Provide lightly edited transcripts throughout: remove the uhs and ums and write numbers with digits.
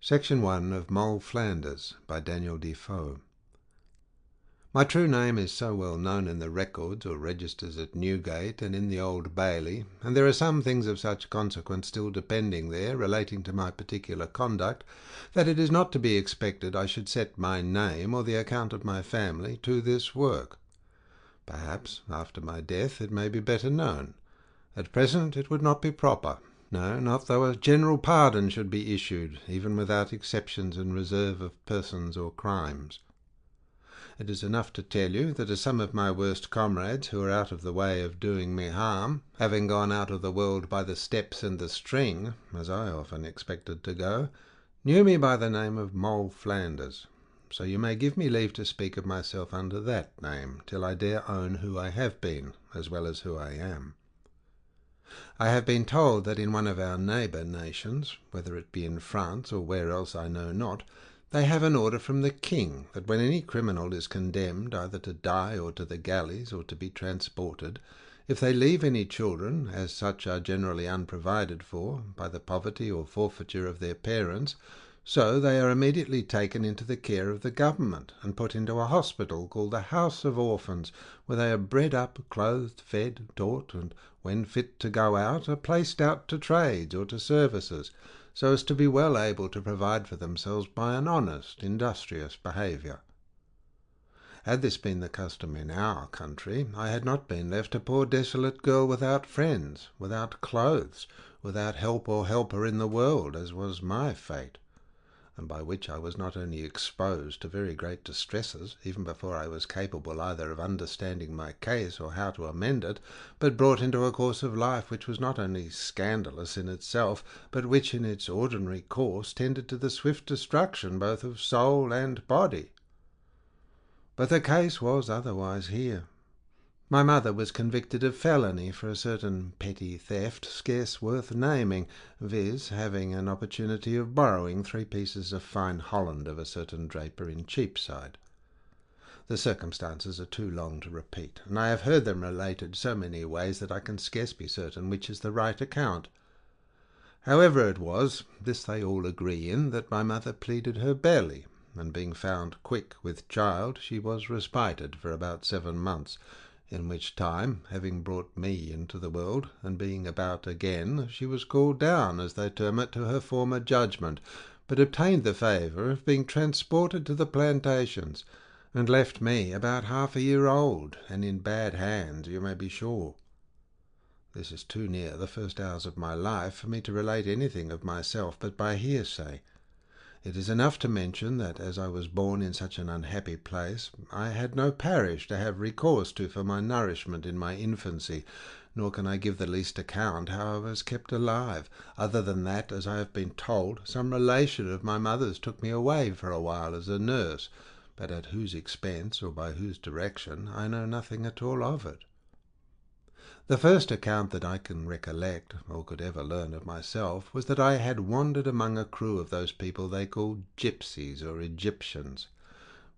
Section 1 of Moll Flanders by Daniel Defoe. My true name is so well known in the records or registers at Newgate and in the Old Bailey, and there are some things of such consequence still depending there relating to my particular conduct, that it is not to be expected I should set my name or the account of my family to this work. Perhaps after my death it may be better known. At present it would not be proper. No, not though a general pardon should be issued, even without exceptions and reserve of persons or crimes. It is enough to tell you that as some of my worst comrades who are out of the way of doing me harm, having gone out of the world by the steps and the string, as I often expected to go, knew me by the name of Moll Flanders, so you may give me leave to speak of myself under that name, till I dare own who I have been, as well as who I am. I have been told that in one of our neighbour nations, whether it be in France or where else I know not, they have an order from the king that when any criminal is condemned either to die or to the galleys or to be transported, if they leave any children, as such are generally unprovided for, by the poverty or forfeiture of their parents, so they are immediately taken into the care of the government, and put into a hospital called the House of Orphans, where they are bred up, clothed, fed, taught, and, when fit to go out, are placed out to trades or to services, so as to be well able to provide for themselves by an honest, industrious behaviour. Had this been the custom in our country, I had not been left a poor desolate girl without friends, without clothes, without help or helper in the world, as was my fate, and by which I was not only exposed to very great distresses, even before I was capable either of understanding my case or how to amend it, but brought into a course of life which was not only scandalous in itself, but which in its ordinary course tended to the swift destruction both of soul and body. But the case was otherwise here. My mother was convicted of felony for a certain petty theft scarce worth naming, viz., having an opportunity of borrowing 3 pieces of fine holland of a certain draper in Cheapside. The circumstances are too long to repeat, and I have heard them related so many ways that I can scarce be certain which is the right account. However it was, this they all agree in, that my mother pleaded her belly, and being found quick with child, she was respited for about 7 months, in which time, having brought me into the world, and being about again, she was called down, as they term it, to her former judgment, but obtained the favour of being transported to the plantations, and left me about half a year old, and in bad hands, you may be sure. This is too near the first hours of my life for me to relate anything of myself but by hearsay. It is enough to mention that, as I was born in such an unhappy place, I had no parish to have recourse to for my nourishment in my infancy, nor can I give the least account how I was kept alive, other than that, as I have been told, some relation of my mother's took me away for a while as a nurse, but at whose expense or by whose direction I know nothing at all of it. The first account that I can recollect, or could ever learn of myself, was that I had wandered among a crew of those people they call gipsies or Egyptians.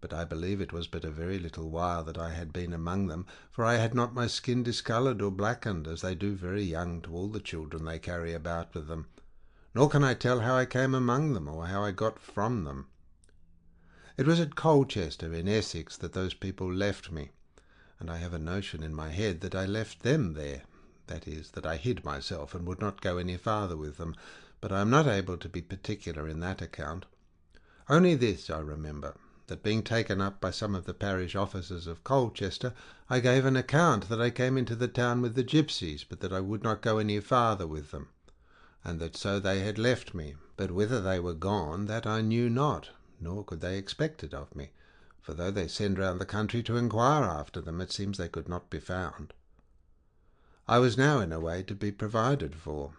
But I believe it was but a very little while that I had been among them, for I had not my skin discoloured or blackened, as they do very young to all the children they carry about with them. Nor can I tell how I came among them, or how I got from them. It was at Colchester in Essex that those people left me, and I have a notion in my head that I left them there, that is, that I hid myself and would not go any farther with them, but I am not able to be particular in that account. Only this I remember, that being taken up by some of the parish officers of Colchester, I gave an account that I came into the town with the gipsies, but that I would not go any farther with them, and that so they had left me, but whither they were gone, that I knew not, nor could they expect it of me, for though they send round the country to inquire after them, it seems they could not be found. I was now in a way to be provided for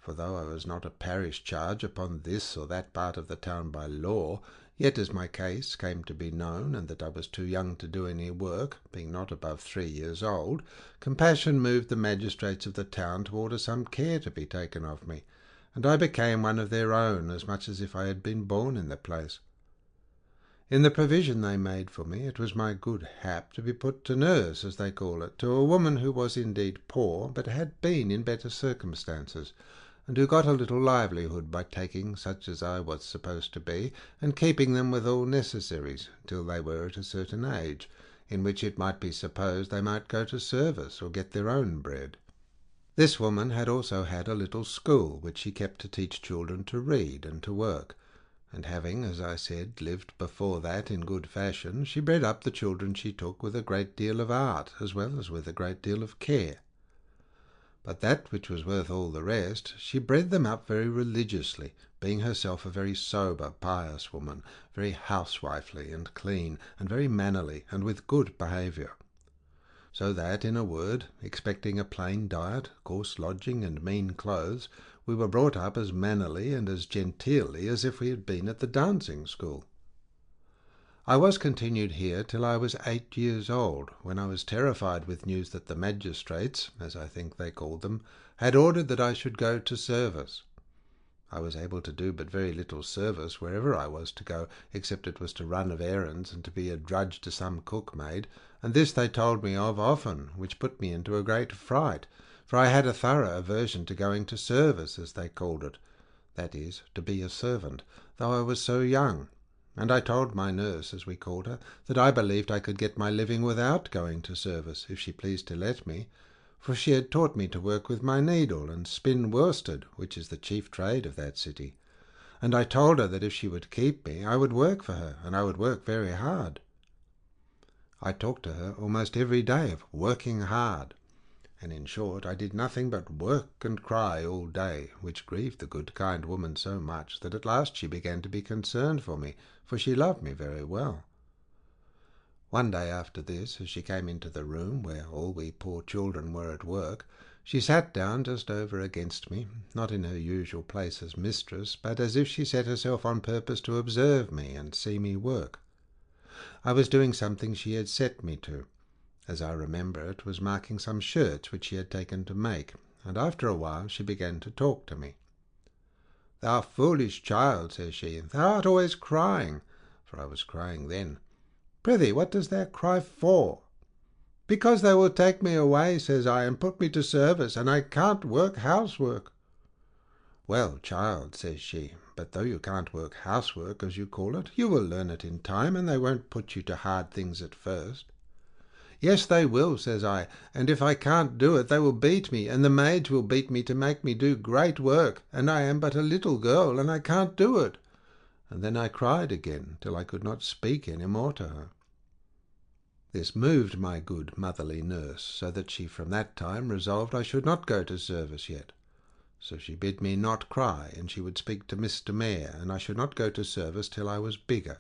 though I was not a parish charge upon this or that part of the town by law, yet as my case came to be known, and that I was too young to do any work, being not above 3 years old, compassion moved the magistrates of the town to order some care to be taken of me, and I became one of their own, as much as if I had been born in the place. In the provision they made for me, it was my good hap to be put to nurse, as they call it, to a woman who was indeed poor, but had been in better circumstances, and who got a little livelihood by taking such as I was supposed to be, and keeping them with all necessaries, till they were at a certain age, in which it might be supposed they might go to service or get their own bread. This woman had also had a little school, which she kept to teach children to read and to work, and having, as I said, lived before that in good fashion, she bred up the children she took with a great deal of art, as well as with a great deal of care. But that which was worth all the rest, she bred them up very religiously, being herself a very sober, pious woman, very housewifely and clean, and very mannerly, and with good behaviour. So that, in a word, expecting a plain diet, coarse lodging, and mean clothes, we were brought up as mannerly and as genteelly as if we had been at the dancing school. I was continued here till I was 8 years old, when I was terrified with news that the magistrates, as I think they called them, had ordered that I should go to service. I was able to do but very little service wherever I was to go, except it was to run of errands and to be a drudge to some cookmaid, and this they told me of often, which put me into a great fright, for I had a thorough aversion to going to service, as they called it, that is, to be a servant, though I was so young. And I told my nurse, as we called her, that I believed I could get my living without going to service, if she pleased to let me, for she had taught me to work with my needle and spin worsted, which is the chief trade of that city. And I told her that if she would keep me, I would work for her, and I would work very hard. I talked to her almost every day of working hard, and in short I did nothing but work and cry all day, which grieved the good kind woman so much that at last she began to be concerned for me, for she loved me very well. One day after this, as she came into the room where all we poor children were at work, she sat down just over against me, not in her usual place as mistress, but as if she set herself on purpose to observe me and see me work. I was doing something she had set me to. As I remember it, was marking some shirts which she had taken to make, and after a while she began to talk to me. "Thou foolish child," says she, "thou art always crying," for I was crying then. "Prithee, what dost thou cry for?" "Because they will take me away," says I, "and put me to service, and I can't work housework." "Well, child," says she, "but though you can't work housework, as you call it, you will learn it in time, and they won't put you to hard things at first." "Yes, they will," says I, "and if I can't do it, they will beat me, and the maids will beat me to make me do great work, and I am but a little girl, and I can't do it." And then I cried again, till I could not speak any more to her. This moved my good motherly nurse, so that she from that time resolved I should not go to service yet. So she bid me not cry, and she would speak to Mr. Mayor, and I should not go to service till I was bigger.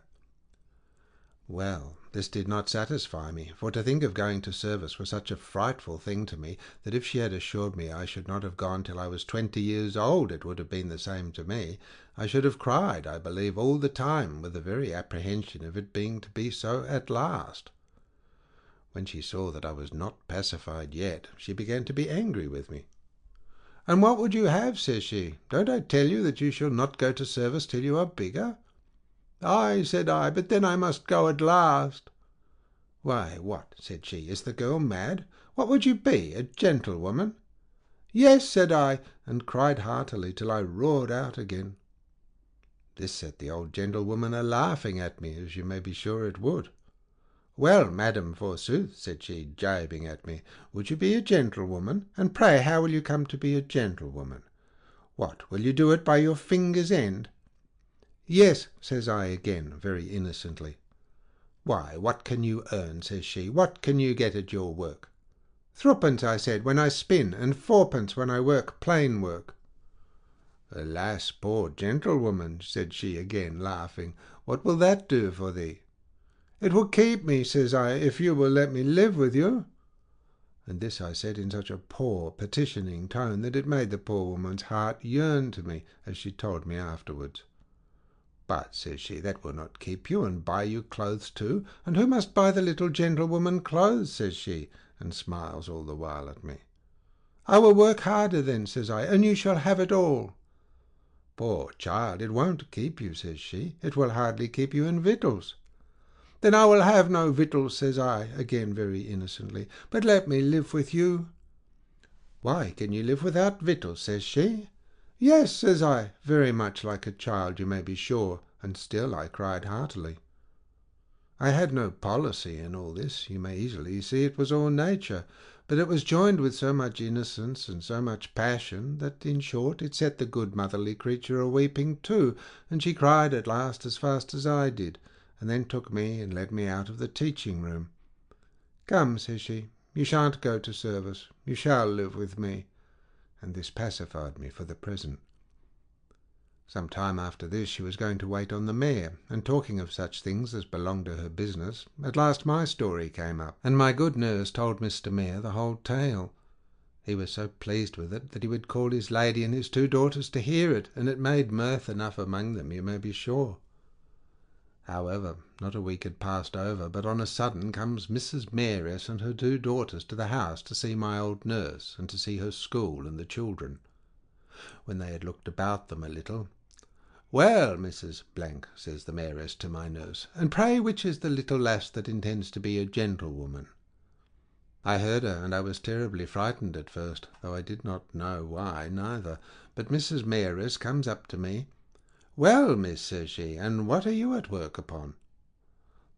Well, this did not satisfy me, for to think of going to service was such a frightful thing to me, that if she had assured me I should not have gone till I was 20 years old, it would have been the same to me. I should have cried, I believe, all the time, with the very apprehension of it being to be so at last. When she saw that I was not pacified yet, she began to be angry with me. "And what would you have?" says she. "Don't I tell you that you shall not go to service till you are bigger?" "Ay," said I, "but then I must go at last." "Why, what," said she, "is the girl mad? What would you be, a gentlewoman?" "Yes," said I, and cried heartily till I roared out again. This set the old gentlewoman a-laughing at me, as you may be sure it would. "Well, madam, forsooth," said she, gibing at me, "would you be a gentlewoman? And pray how will you come to be a gentlewoman? What, will you do it by your finger's end?" "Yes," says I again, very innocently. "Why, what can you earn?" says she. "What can you get at your work?" "Threepence," I said, "when I spin, and fourpence when I work plain work." "Alas, poor gentlewoman," said she again, laughing, "what will that do for thee?" "It will keep me," says I, "if you will let me live with you." And this I said in such a poor, petitioning tone that it made the poor woman's heart yearn to me, as she told me afterwards. "But," says she, "that will not keep you, and buy you clothes too, and who must buy the little gentlewoman clothes?" says she, and smiles all the while at me. "I will work harder then," says I, "and you shall have it all." "Poor child, it won't keep you," says she, "it will hardly keep you in victuals." "Then I will have no victuals," says I, again very innocently, "but let me live with you." "Why can you live without victuals?" says she. "Yes," says I, very much like a child, you may be sure, and still I cried heartily. I had no policy in all this, you may easily see it was all nature, but it was joined with so much innocence and so much passion that, in short, it set the good motherly creature a-weeping too, and she cried at last as fast as I did, and then took me and led me out of the teaching-room. "Come," says she, "you shan't go to service, you shall live with me," and this pacified me for the present. Some time after this she was going to wait on the mayor, and talking of such things as belonged to her business, at last my story came up, and my good nurse told Mr. Mayor the whole tale. He was so pleased with it that he would call his lady and his 2 daughters to hear it, and it made mirth enough among them, you may be sure. However, not a week had passed over, but on a sudden comes Mrs. Marries and her 2 daughters to the house to see my old nurse, and to see her school and the children. When they had looked about them a little, "Well, Mrs. Blank," says the Mayoress to my nurse, "and pray which is the little lass that intends to be a gentlewoman?" I heard her, and I was terribly frightened at first, though I did not know why neither. But Mrs. Mayoress comes up to me. "Well, miss," says she, "and what are you at work upon?"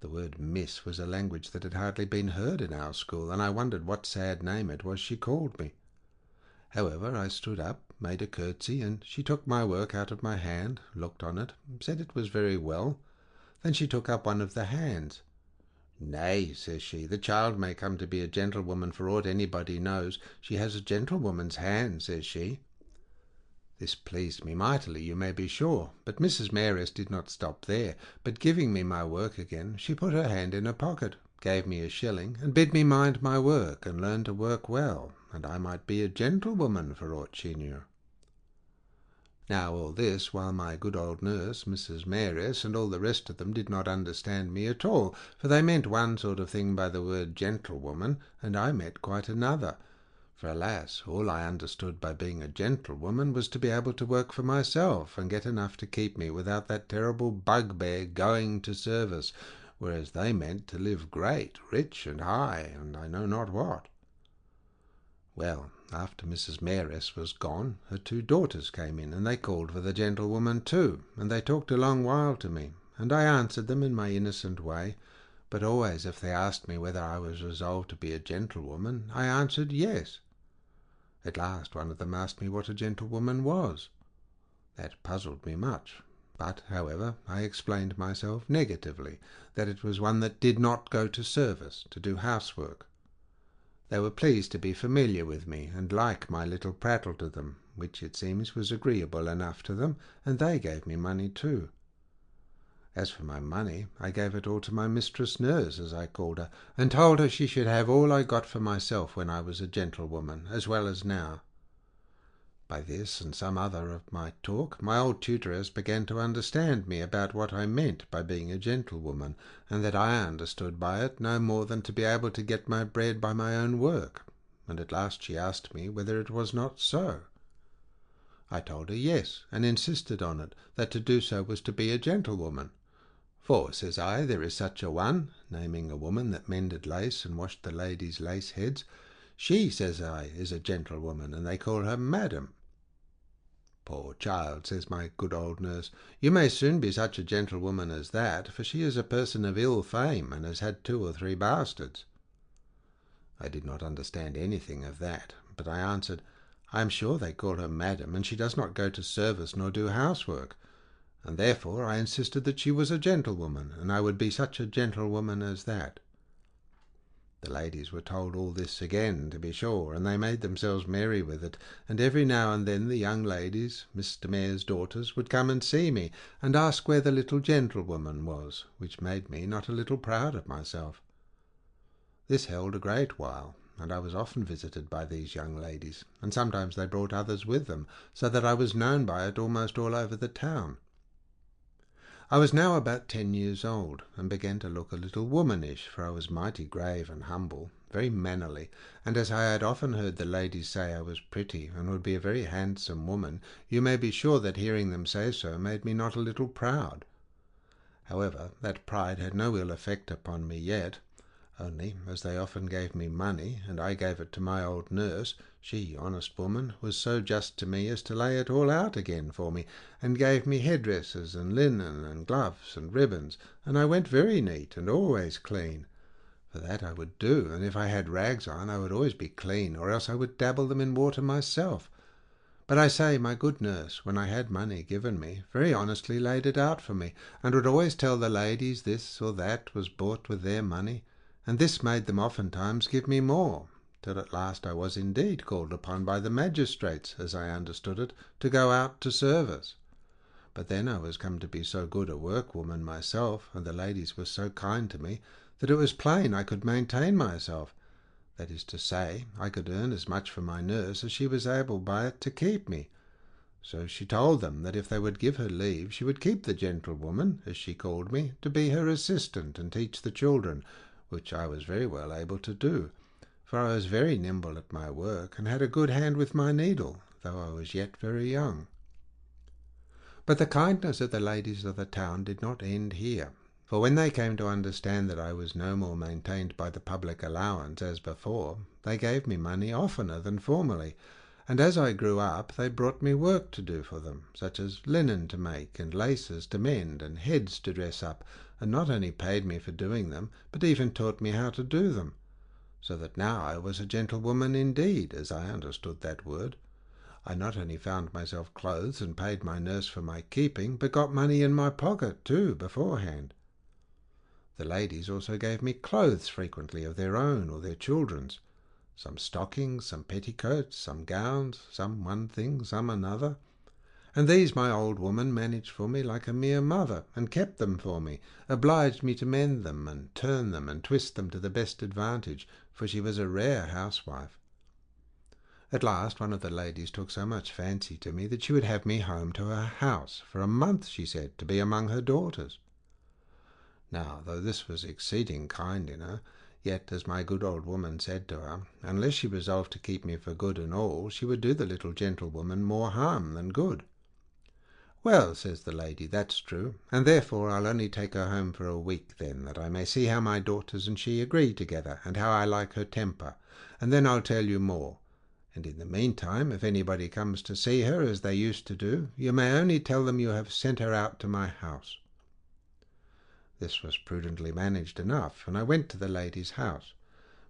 The word miss was a language that had hardly been heard in our school, and I wondered what sad name it was she called me. However, I stood up, made a curtsy, and she took my work out of my hand, looked on it, said it was very well. Then she took up one of the hands. "Nay," says she, "the child may come to be a gentlewoman for aught anybody knows. She has a gentlewoman's hand," says she. This pleased me mightily, you may be sure, but Mrs. Marries did not stop there, but giving me my work again, she put her hand in her pocket, gave me a shilling, and bid me mind my work and learn to work well, and I might be a gentlewoman for aught she knew. Now all this while my good old nurse, Mrs. Marries, and all the rest of them did not understand me at all, for they meant one sort of thing by the word gentlewoman, and I meant quite another. For alas, all I understood by being a gentlewoman was to be able to work for myself, and get enough to keep me without that terrible bugbear going to service, whereas they meant to live great, rich, and high, and I know not what. Well, after Mrs. Marries was gone, her 2 daughters came in, and they called for the gentlewoman too, and they talked a long while to me, and I answered them in my innocent way, but always if they asked me whether I was resolved to be a gentlewoman, I answered yes. At last one of them asked me what a gentlewoman was. That puzzled me much, but, however, I explained myself negatively, that it was one that did not go to service, to do housework. They were pleased to be familiar with me, and like my little prattle to them, which it seems was agreeable enough to them, and they gave me money too. As for my money, I gave it all to my mistress nurse, as I called her, and told her she should have all I got for myself when I was a gentlewoman, as well as now. By this and some other of my talk, my old tutoress began to understand me about what I meant by being a gentlewoman, and that I understood by it no more than to be able to get my bread by my own work, and at last she asked me whether it was not so. I told her yes, and insisted on it, that to do so was to be a gentlewoman. "For," says I, "there is such a one," naming a woman that mended lace and washed the ladies' lace heads. "She," says I, "is a gentlewoman, and they call her madam." "Poor child," says my good old nurse, "you may soon be such a gentlewoman as that, for she is a person of ill fame, and has had 2 or 3 bastards." I did not understand anything of that, but I answered, "I am sure they call her madam, and she does not go to service nor do housework, and therefore I insisted that she was a gentlewoman, and I would be such a gentlewoman as that." The ladies were told all this again, to be sure, and they made themselves merry with it, and every now and then the young ladies, Mr. Mayor's daughters, would come and see me, and ask where the little gentlewoman was, which made me not a little proud of myself. This held a great while, and I was often visited by these young ladies, and sometimes they brought others with them, so that I was known by it almost all over the town. I was now about 10 years old, and began to look a little womanish, for I was mighty grave and humble, very mannerly, and as I had often heard the ladies say I was pretty, and would be a very handsome woman, you may be sure that hearing them say so made me not a little proud. However, that pride had no ill effect upon me yet. Only, as they often gave me money, and I gave it to my old nurse, she, honest woman, was so just to me as to lay it all out again for me, and gave me headdresses and linen and gloves and ribbons, and I went very neat and always clean. For that I would do, and if I had rags on I would always be clean, or else I would dabble them in water myself. But I say, my good nurse, when I had money given me, very honestly laid it out for me, and would always tell the ladies this or that was bought with their money, and this made them oftentimes give me more, till at last I was indeed called upon by the magistrates, as I understood it, to go out to service. But then I was come to be so good a workwoman myself, and the ladies were so kind to me, that it was plain I could maintain myself. That is to say, I could earn as much for my nurse as she was able by it to keep me. So she told them that if they would give her leave, she would keep the gentlewoman, as she called me, to be her assistant and teach the children, which I was very well able to do, for I was very nimble at my work, and had a good hand with my needle, though I was yet very young. But the kindness of the ladies of the town did not end here, for when they came to understand that I was no more maintained by the public allowance as before, they gave me money oftener than formerly, and as I grew up they brought me work to do for them, such as linen to make, and laces to mend, and heads to dress up, and not only paid me for doing them, but even taught me how to do them, so that now I was a gentlewoman indeed, as I understood that word. I not only found myself clothes and paid my nurse for my keeping, but got money in my pocket too beforehand. The ladies also gave me clothes frequently of their own or their children's, some stockings, some petticoats, some gowns, some one thing, some another, and these my old woman managed for me like a mere mother, and kept them for me, obliged me to mend them, and turn them, and twist them to the best advantage, for she was a rare housewife. At last one of the ladies took so much fancy to me that she would have me home to her house for a month, she said, to be among her daughters. Now, though this was exceeding kind in her, yet, as my good old woman said to her, unless she resolved to keep me for good and all, she would do the little gentlewoman more harm than good. Well, says the lady, that's true, and therefore I'll only take her home for a week then, that I may see how my daughters and she agree together, and how I like her temper, and then I'll tell you more. And in the meantime, if anybody comes to see her, as they used to do, you may only tell them you have sent her out to my house. This was prudently managed enough, and I went to the lady's house.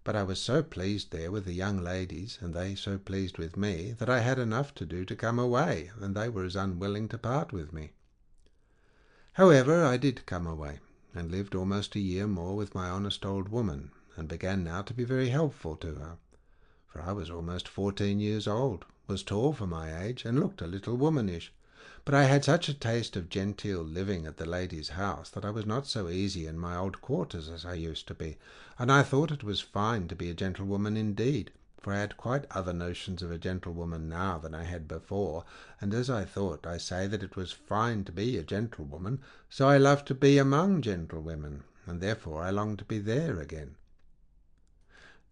But I was so pleased there with the young ladies, and they so pleased with me, that I had enough to do to come away, and they were as unwilling to part with me. However, I did come away, and lived almost a year more with my honest old woman, and began now to be very helpful to her. For I was almost 14 years old, was tall for my age, and looked a little womanish. But I had such a taste of genteel living at the lady's house that I was not so easy in my old quarters as I used to be, and I thought it was fine to be a gentlewoman indeed, for I had quite other notions of a gentlewoman now than I had before, and as I thought, I say that it was fine to be a gentlewoman, so I loved to be among gentlewomen, and therefore I longed to be there again.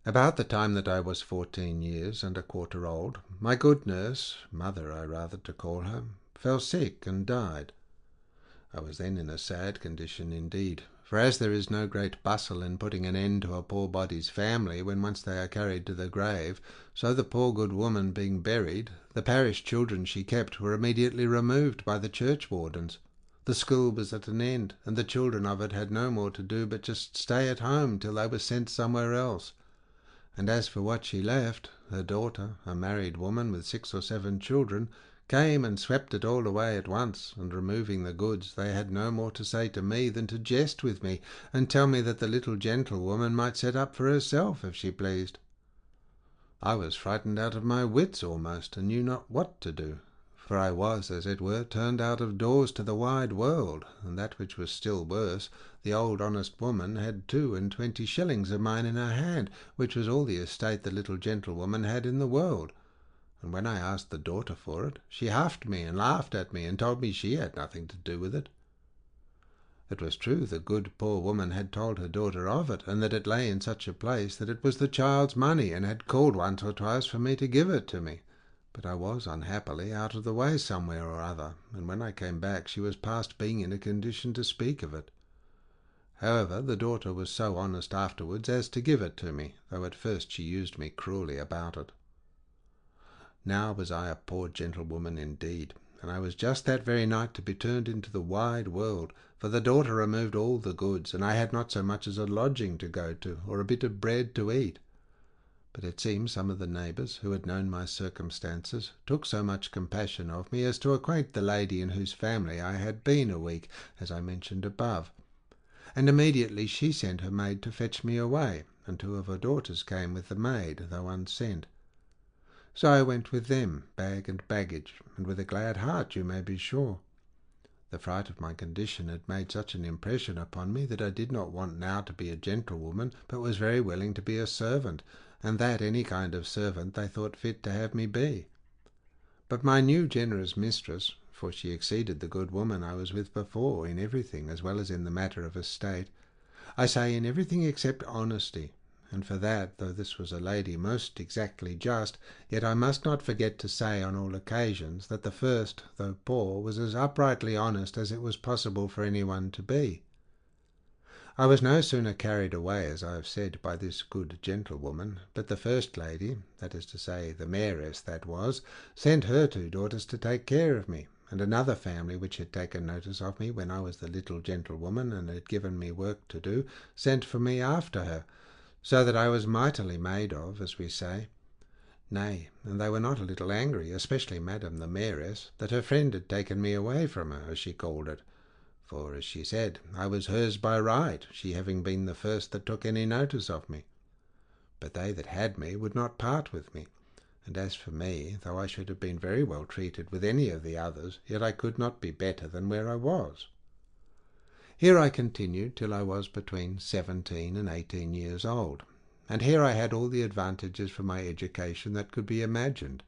About the time that I was 14 years and a quarter old, my good nurse, mother I rather to call her, fell sick and died. I was then in a sad condition indeed, for as there is no great bustle in putting an end to a poor body's family when once they are carried to the grave, so the poor good woman being buried, the parish children she kept were immediately removed by the churchwardens. The school was at an end, and the children of it had no more to do but just stay at home till they were sent somewhere else. And as for what she left, her daughter, a married woman with 6 or 7 children, came and swept it all away at once, and removing the goods, they had no more to say to me than to jest with me, and tell me that the little gentlewoman might set up for herself if she pleased. I was frightened out of my wits almost, and knew not what to do, for I was, as it were, turned out of doors to the wide world, and that which was still worse, the old honest woman had 22 shillings of mine in her hand, which was all the estate the little gentlewoman had in the world. And when I asked the daughter for it, she huffed me and laughed at me, and told me she had nothing to do with it. It was true the good poor woman had told her daughter of it, and that it lay in such a place that it was the child's money, and had called once or twice for me to give it to me. But I was, unhappily, out of the way somewhere or other, and when I came back she was past being in a condition to speak of it. However, the daughter was so honest afterwards as to give it to me, though at first she used me cruelly about it. Now was I a poor gentlewoman indeed, and I was just that very night to be turned into the wide world, for the daughter removed all the goods, and I had not so much as a lodging to go to, or a bit of bread to eat. But it seems some of the neighbours, who had known my circumstances, took so much compassion of me as to acquaint the lady in whose family I had been a week, as I mentioned above, and immediately she sent her maid to fetch me away, and 2 of her daughters came with the maid, though unsent. So I went with them, bag and baggage, and with a glad heart, you may be sure. The fright of my condition had made such an impression upon me that I did not want now to be a gentlewoman, but was very willing to be a servant, and that any kind of servant they thought fit to have me be. But my new generous mistress, for she exceeded the good woman I was with before in everything as well as in the matter of estate, I say in everything except honesty, and for that, though this was a lady most exactly just, yet I must not forget to say on all occasions that the first, though poor, was as uprightly honest as it was possible for any one to be. I was no sooner carried away, as I have said, by this good gentlewoman, but the first lady, that is to say, the mayoress that was, sent her 2 daughters to take care of me, and another family which had taken notice of me when I was the little gentlewoman and had given me work to do, sent for me after her, so that I was mightily made of, as we say. Nay, and they were not a little angry, especially Madam the Mayoress, that her friend had taken me away from her, as she called it. For, as she said, I was hers by right, she having been the first that took any notice of me. But they that had me would not part with me, and as for me, though I should have been very well treated with any of the others, yet I could not be better than where I was. Here I continued till I was between 17 and 18 years old, and here I had all the advantages for my education that could be imagined.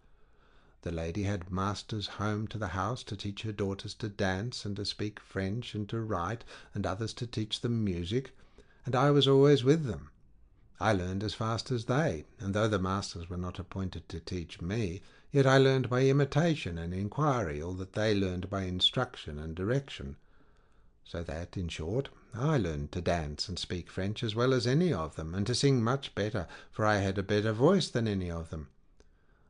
The lady had masters home to the house to teach her daughters to dance and to speak French and to write, and others to teach them music, and I was always with them. I learned as fast as they, and though the masters were not appointed to teach me, yet I learned by imitation and inquiry all that they learned by instruction and direction. So that, in short, I learned to dance and speak French as well as any of them, and to sing much better, for I had a better voice than any of them.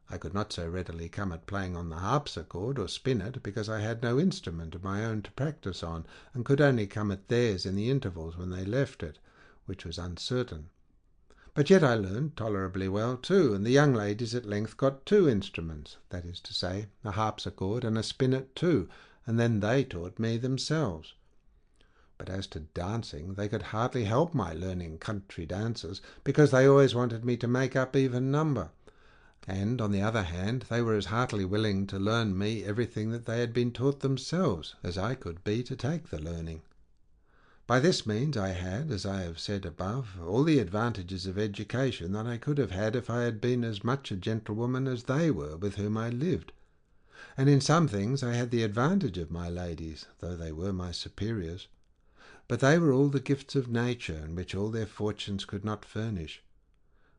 I could not so readily come at playing on the harpsichord or spinet, because I had no instrument of my own to practise on, and could only come at theirs in the intervals when they left it, which was uncertain. But yet I learned tolerably well too, and the young ladies at length got 2 instruments, that is to say, a harpsichord and a spinet too, and then they taught me themselves. But as to dancing, they could hardly help my learning country dances, because they always wanted me to make up even number. And, on the other hand, they were as heartily willing to learn me everything that they had been taught themselves, as I could be to take the learning. By this means I had, as I have said above, all the advantages of education that I could have had if I had been as much a gentlewoman as they were with whom I lived. And in some things I had the advantage of my ladies, though they were my superiors. But they were all the gifts of nature, in which all their fortunes could not furnish.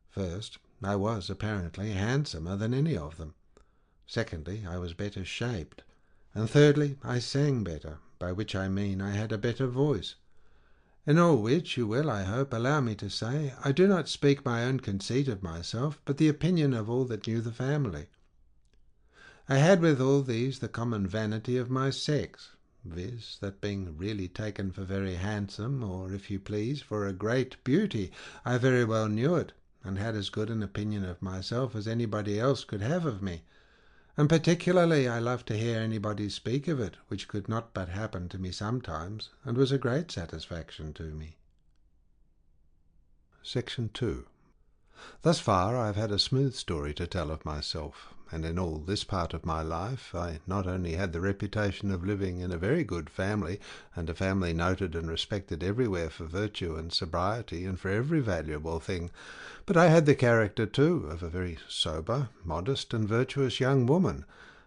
First, I was apparently handsomer than any of them. Secondly, I was better shaped. And thirdly, I sang better, by which I mean I had a better voice. In all which you will, I hope, allow me to say, I do not speak my own conceit of myself, but the opinion of all that knew the family. I had with all these the common vanity of my sex, viz., that being really taken for very handsome, or, if you please, for a great beauty, I very well knew it, and had as good an opinion of myself as anybody else could have of me, and particularly I loved to hear anybody speak of it, which could not but happen to me sometimes, and was a great satisfaction to me. Section 2. Thus far I have had a smooth story to tell of myself, and in all this part of my life I not only had the reputation of living in a very good family, and a family noted and respected everywhere for virtue and sobriety and for every valuable thing, but I had the character too of a very sober, modest, and virtuous young woman,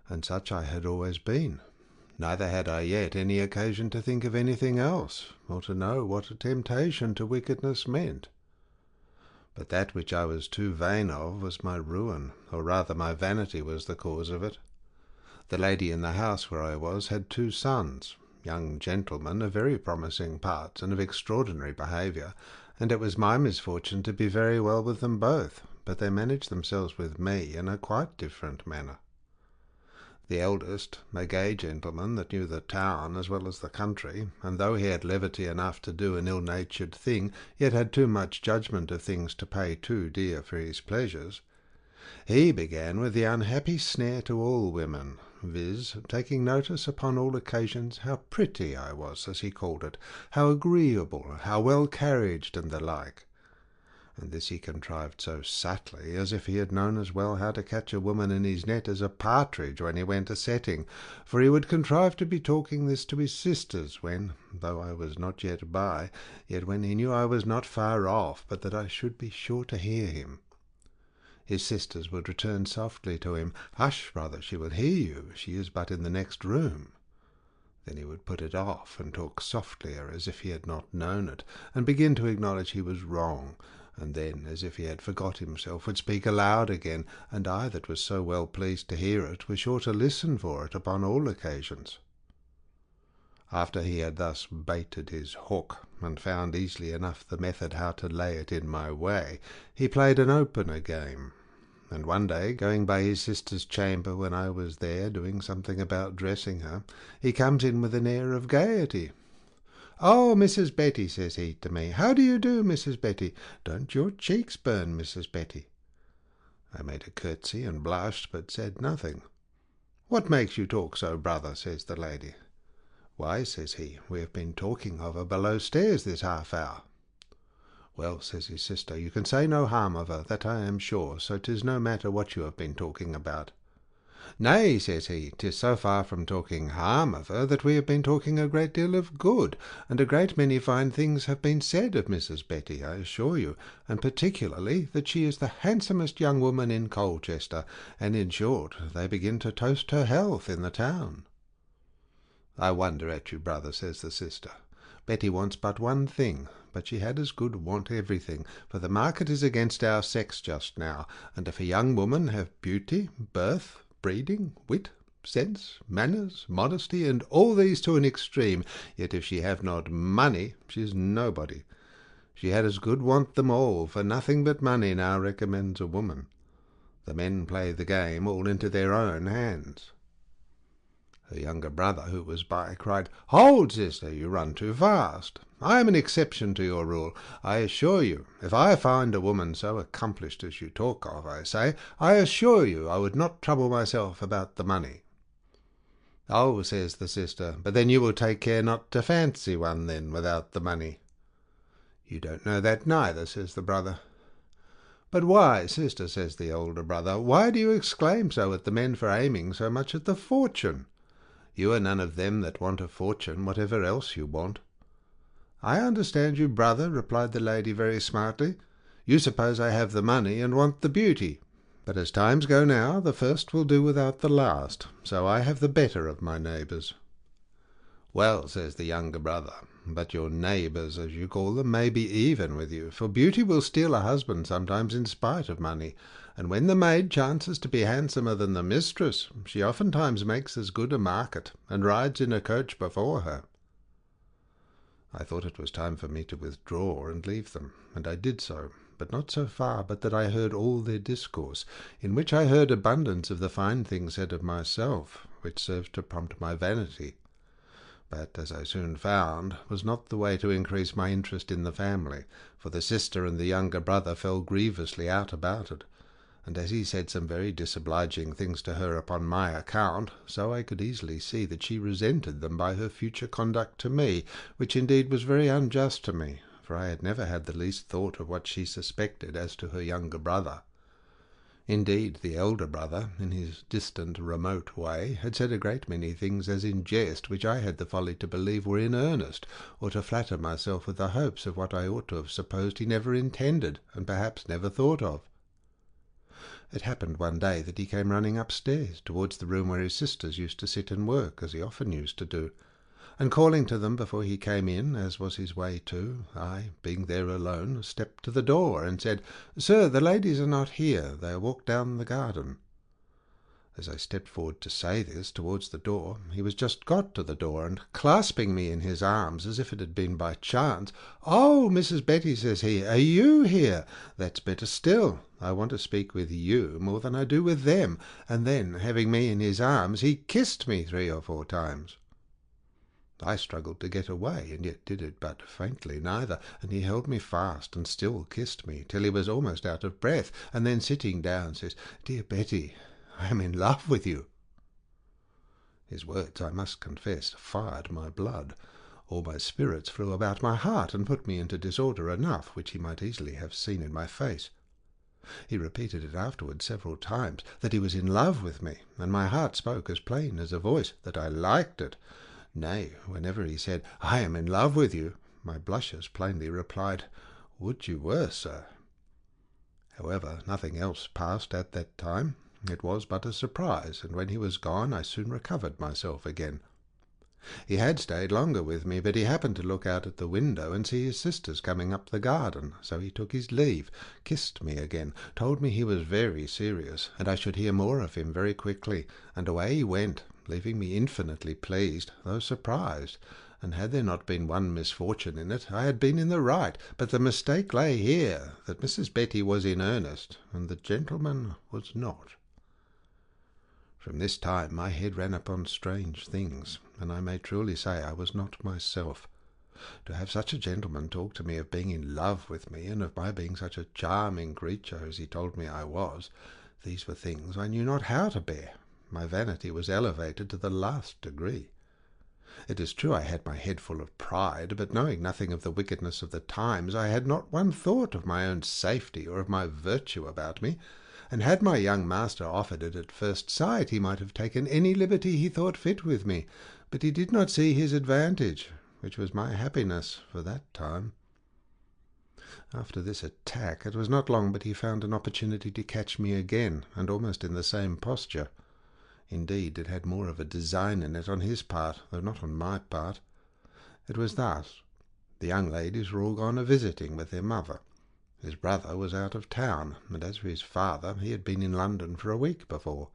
and such I had always been. Neither had I yet any occasion to think of anything else, or to know what a temptation to wickedness meant. But that which I was too vain of was my ruin, or rather my vanity was the cause of it. The lady in the house where I was had 2 sons, young gentlemen of very promising parts and of extraordinary behaviour, and it was my misfortune to be very well with them both, but they managed themselves with me in a quite different manner. The eldest, a gay gentleman that knew the town as well as the country, and though he had levity enough to do an ill-natured thing, yet had too much judgment of things to pay too dear for his pleasures. He began with the unhappy snare to all women, viz., taking notice upon all occasions how pretty I was, as he called it, how agreeable, how well carriaged, and the like. And this he contrived so subtly, as if he had known as well how to catch a woman in his net as a partridge when he went a-setting, for he would contrive to be talking this to his sisters, when, though I was not yet by, yet when he knew I was not far off, but that I should be sure to hear him. His sisters would return softly to him, "Hush, brother, she will hear you, she is but in the next room." Then he would put it off, and talk softlier, as if he had not known it, and begin to acknowledge he was wrong, and then, as if he had forgot himself, would speak aloud again, and I that was so well pleased to hear it was sure to listen for it upon all occasions. After he had thus baited his hook, and found easily enough the method how to lay it in my way, he played an opener game, and one day, going by his sister's chamber when I was there doing something about dressing her, he comes in with an air of gaiety. "Oh, Mrs. Betty," says he to me, "how do you do, Mrs. Betty? Don't your cheeks burn, Mrs. Betty?" I made a curtsy and blushed, but said nothing. "What makes you talk so, brother?" says the lady. "Why," says he, "we have been talking of her below stairs this half-hour." "Well," says his sister, "you can say no harm of her, that I am sure, so 'tis no matter what you have been talking about." "Nay," says he, "'tis so far from talking harm of her that we have been talking a great deal of good, and a great many fine things have been said of Mrs. Betty, I assure you, and particularly that she is the handsomest young woman in Colchester, and in short they begin to toast her health in the town." "I wonder at you, brother," says the sister. "Betty wants but one thing, but she had as good want everything, for the market is against our sex just now, and if a young woman have beauty, birth, breeding, wit, sense, manners, modesty, and all these to an extreme, yet if she have not money, she is nobody. She had as good want them all, for nothing but money now recommends a woman. The men play the game all into their own hands." Her younger brother, who was by, cried, "Hold, sister, you run too fast. I am an exception to your rule. I assure you, if I find a woman so accomplished as you talk of, I say, I assure you I would not trouble myself about the money." "Oh," says the sister, "but then you will take care not to fancy one then without the money." "You don't know that neither," says the brother. "But why, sister," says the older brother, "why do you exclaim so at the men for aiming so much at the fortune? You are none of them that want a fortune, whatever else you want." "I understand you, brother," replied the lady very smartly. "You suppose I have the money and want the beauty. But as times go now, the first will do without the last, so I have the better of my neighbours." "Well," says the younger brother, "but your neighbours, as you call them, may be even with you, for beauty will steal a husband sometimes in spite of money, and when the maid chances to be handsomer than the mistress, she oftentimes makes as good a market, and rides in a coach before her." I thought it was time for me to withdraw and leave them, and I did so, but not so far but that I heard all their discourse, in which I heard abundance of the fine things said of myself, which served to prompt my vanity, but, as I soon found, was not the way to increase my interest in the family, for the sister and the younger brother fell grievously out about it, and as he said some very disobliging things to her upon my account, so I could easily see that she resented them by her future conduct to me, which indeed was very unjust to me, for I had never had the least thought of what she suspected as to her younger brother. Indeed, the elder brother, in his distant, remote way, had said a great many things as in jest, which I had the folly to believe were in earnest, or to flatter myself with the hopes of what I ought to have supposed he never intended, and perhaps never thought of. It happened one day that he came running upstairs towards the room where his sisters used to sit and work, as he often used to do, and calling to them before he came in, as was his way too, I, being there alone, stepped to the door, and said, "Sir, the ladies are not here, they are walked down the garden." As I stepped forward to say this towards the door, he was just got to the door, and clasping me in his arms as if it had been by chance, "Oh, Mrs. Betty," says he, "are you here? That's better still. I want to speak with you more than I do with them." And then, having me in his arms, he kissed me 3 or 4 times. I struggled to get away, and yet did it but faintly neither, and he held me fast and still kissed me, till he was almost out of breath, and then sitting down says, "Dear Betty, I am in love with you." His words, I must confess, fired my blood. All my spirits flew about my heart, and put me into disorder enough, which he might easily have seen in my face. He repeated it afterwards several times, that he was in love with me, and my heart spoke as plain as a voice that I liked it. Nay, whenever he said, "I am in love with you," my blushes plainly replied, "Would you were, sir." However, nothing else passed at that time. It was but a surprise, and when he was gone I soon recovered myself again. He had stayed longer with me, but he happened to look out at the window and see his sisters coming up the garden, so he took his leave, kissed me again, told me he was very serious, and I should hear more of him very quickly, and away he went, leaving me infinitely pleased, though surprised, and had there not been one misfortune in it, I had been in the right, but the mistake lay here, that Mrs. Betty was in earnest, and the gentleman was not. From this time my head ran upon strange things, and I may truly say I was not myself. To have such a gentleman talk to me of being in love with me, and of my being such a charming creature as he told me I was, these were things I knew not how to bear. My vanity was elevated to the last degree. It is true I had my head full of pride, but knowing nothing of the wickedness of the times, I had not one thought of my own safety or of my virtue about me, and had my young master offered it at first sight, he might have taken any liberty he thought fit with me, but he did not see his advantage, which was my happiness for that time. After this attack, it was not long but he found an opportunity to catch me again, and almost in the same posture. Indeed, it had more of a design in it on his part, though not on my part. It was thus. The young ladies were all gone a-visiting with their mother. His brother was out of town, and as for his father, he had been in London for a week before.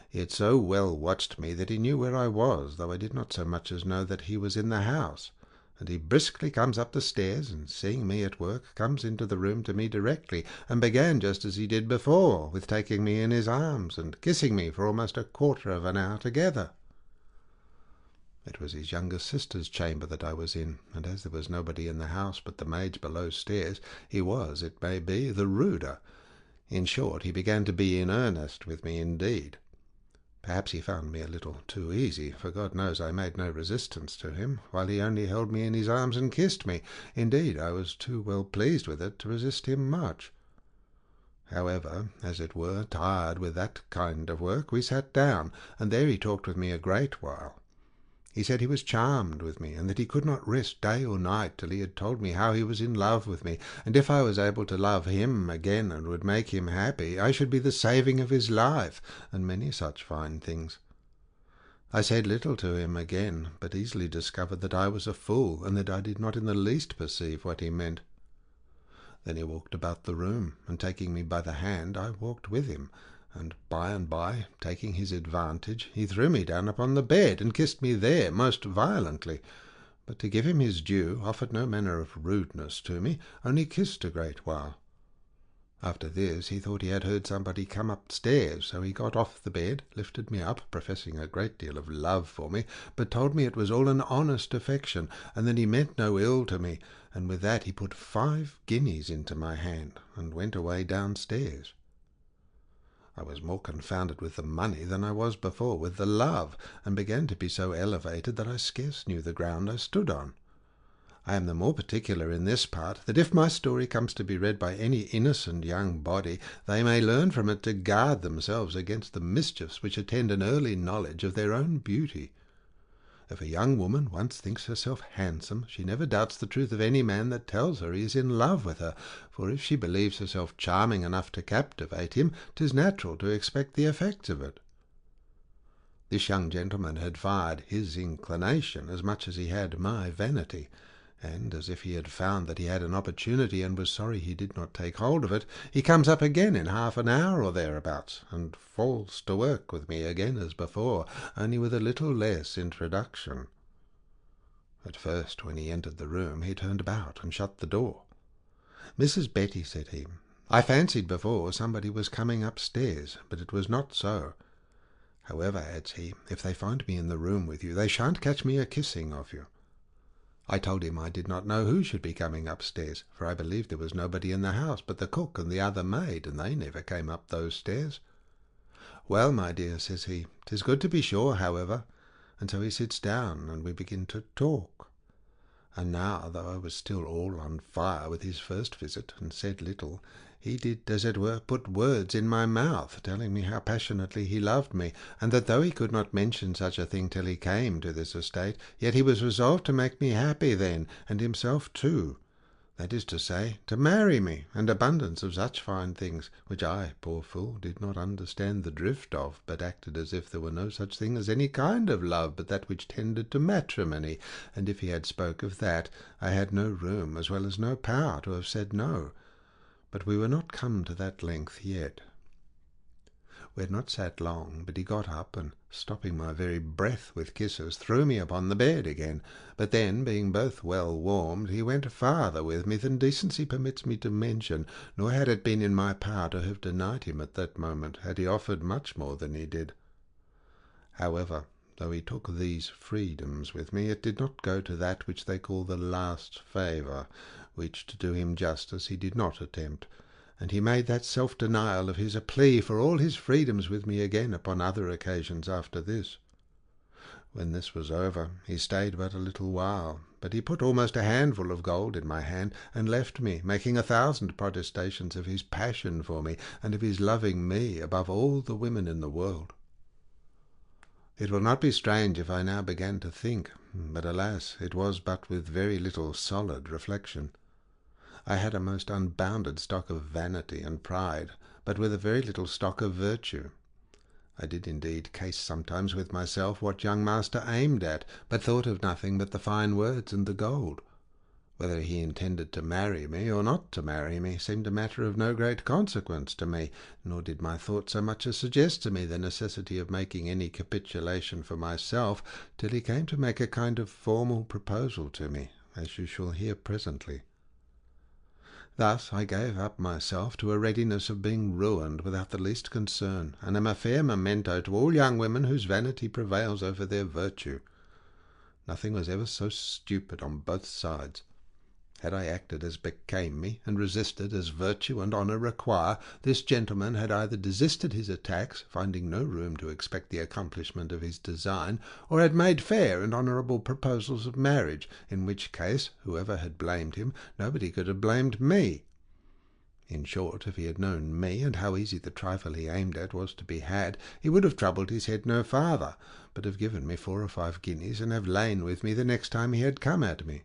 He had so well watched me that he knew where I was, though I did not so much as know that he was in the house, and he briskly comes up the stairs, and seeing me at work, comes into the room to me directly, and began just as he did before, with taking me in his arms, and kissing me for almost a quarter of an hour together. It was his younger sister's chamber that I was in, and as there was nobody in the house but the maids below stairs, he was, it may be, the ruder. In short, he began to be in earnest with me indeed. Perhaps he found me a little too easy, for God knows I made no resistance to him, while he only held me in his arms and kissed me. Indeed, I was too well pleased with it to resist him much. However, as it were, tired with that kind of work, we sat down, and there he talked with me a great while. He said he was charmed with me, and that he could not rest day or night till he had told me how he was in love with me, and if I was able to love him again and would make him happy, I should be the saving of his life, and many such fine things. I said little to him again, but easily discovered that I was a fool, and that I did not in the least perceive what he meant. Then he walked about the room, and taking me by the hand, I walked with him, and by, taking his advantage, he threw me down upon the bed, and kissed me there most violently, but to give him his due, offered no manner of rudeness to me, only kissed a great while. After this he thought he had heard somebody come upstairs, so he got off the bed, lifted me up, professing a great deal of love for me, but told me it was all an honest affection, and that he meant no ill to me, and with that he put 5 guineas into my hand, and went away downstairs. I was more confounded with the money than I was before with the love, and began to be so elevated that I scarce knew the ground I stood on. I am the more particular in this part, that if my story comes to be read by any innocent young body, they may learn from it to guard themselves against the mischiefs which attend an early knowledge of their own beauty. If a young woman once thinks herself handsome, she never doubts the truth of any man that tells her he is in love with her, for if she believes herself charming enough to captivate him, 'tis natural to expect the effects of it. This young gentleman had fired his inclination as much as he had my vanity, and, as if he had found that he had an opportunity and was sorry he did not take hold of it, he comes up again in half an hour or thereabouts, and falls to work with me again as before, only with a little less introduction. At first, when he entered the room, he turned about and shut the door. "Mrs. Betty," said he, "I fancied before somebody was coming upstairs, but it was not so. However," adds he, "if they find me in the room with you, they shan't catch me a-kissing of you." I told him I did not know who should be coming upstairs, for I believed there was nobody in the house but the cook and the other maid, and they never came up those stairs. "Well, my dear," says he, "'tis good to be sure, however," and so he sits down, and we begin to talk. And now, though I was still all on fire with his first visit, and said little, he did, as it were, put words in my mouth, telling me how passionately he loved me, and that though he could not mention such a thing till he came to this estate, yet he was resolved to make me happy then, and himself too, that is to say, to marry me, and abundance of such fine things, which I, poor fool, did not understand the drift of, but acted as if there were no such thing as any kind of love but that which tended to matrimony, and if he had spoke of that, I had no room as well as no power to have said no. But we were not come to that length yet. We had not sat long, but he got up, and, stopping my very breath with kisses, threw me upon the bed again. But then, being both well warmed, he went farther with me than decency permits me to mention, nor had it been in my power to have denied him at that moment, had he offered much more than he did. However, though he took these freedoms with me, it did not go to that which they call the last favour, which, to do him justice, he did not attempt, and he made that self-denial of his a plea for all his freedoms with me again upon other occasions after this. When this was over, he stayed but a little while, but he put almost a handful of gold in my hand, and left me, making 1,000 protestations of his passion for me, and of his loving me above all the women in the world. It will not be strange if I now began to think, but alas, it was but with very little solid reflection. I had a most unbounded stock of vanity and pride, but with a very little stock of virtue. I did indeed case sometimes with myself what young master aimed at, but thought of nothing but the fine words and the gold. Whether he intended to marry me or not to marry me seemed a matter of no great consequence to me, nor did my thought so much as suggest to me the necessity of making any capitulation for myself, till he came to make a kind of formal proposal to me, as you shall hear presently. Thus I gave up myself to a readiness of being ruined without the least concern, and am a fair memento to all young women whose vanity prevails over their virtue. Nothing was ever so stupid on both sides. Had I acted as became me, and resisted as virtue and honour require, this gentleman had either desisted his attacks, finding no room to expect the accomplishment of his design, or had made fair and honourable proposals of marriage, in which case, whoever had blamed him, nobody could have blamed me. In short, if he had known me, and how easy the trifle he aimed at was to be had, he would have troubled his head no farther, but have given me 4 or 5 guineas, and have lain with me the next time he had come at me.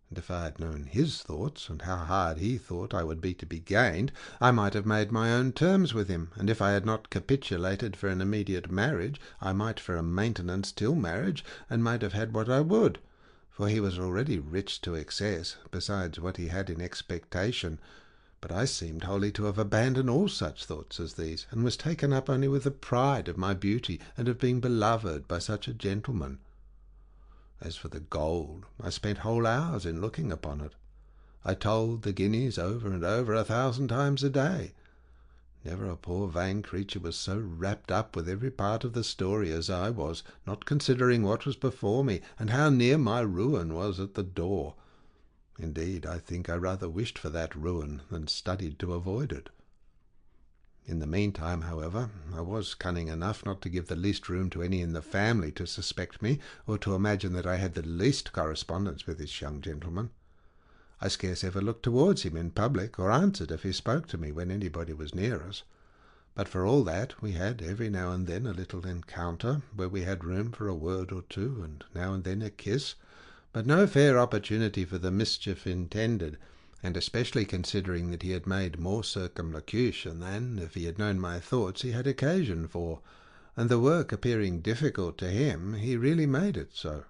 And if I had known his thoughts, and how hard he thought I would be to be gained, I might have made my own terms with him, and if I had not capitulated for an immediate marriage, I might for a maintenance till marriage, and might have had what I would, for he was already rich to excess, besides what he had in expectation. But I seemed wholly to have abandoned all such thoughts as these, and was taken up only with the pride of my beauty, and of being beloved by such a gentleman. As for the gold, I spent whole hours in looking upon it. I told the guineas over and over 1,000 times a day. Never a poor vain creature was so wrapped up with every part of the story as I was, not considering what was before me, and how near my ruin was at the door. Indeed, I think I rather wished for that ruin than studied to avoid it. In the meantime, however, I was cunning enough not to give the least room to any in the family to suspect me, or to imagine that I had the least correspondence with this young gentleman. I scarce ever looked towards him in public, or answered if he spoke to me when anybody was near us. But for all that, we had every now and then a little encounter, where we had room for a word or two, and now and then a kiss, but no fair opportunity for the mischief intended, and especially considering that he had made more circumlocution than, if he had known my thoughts, he had occasion for, and the work appearing difficult to him, he really made it so.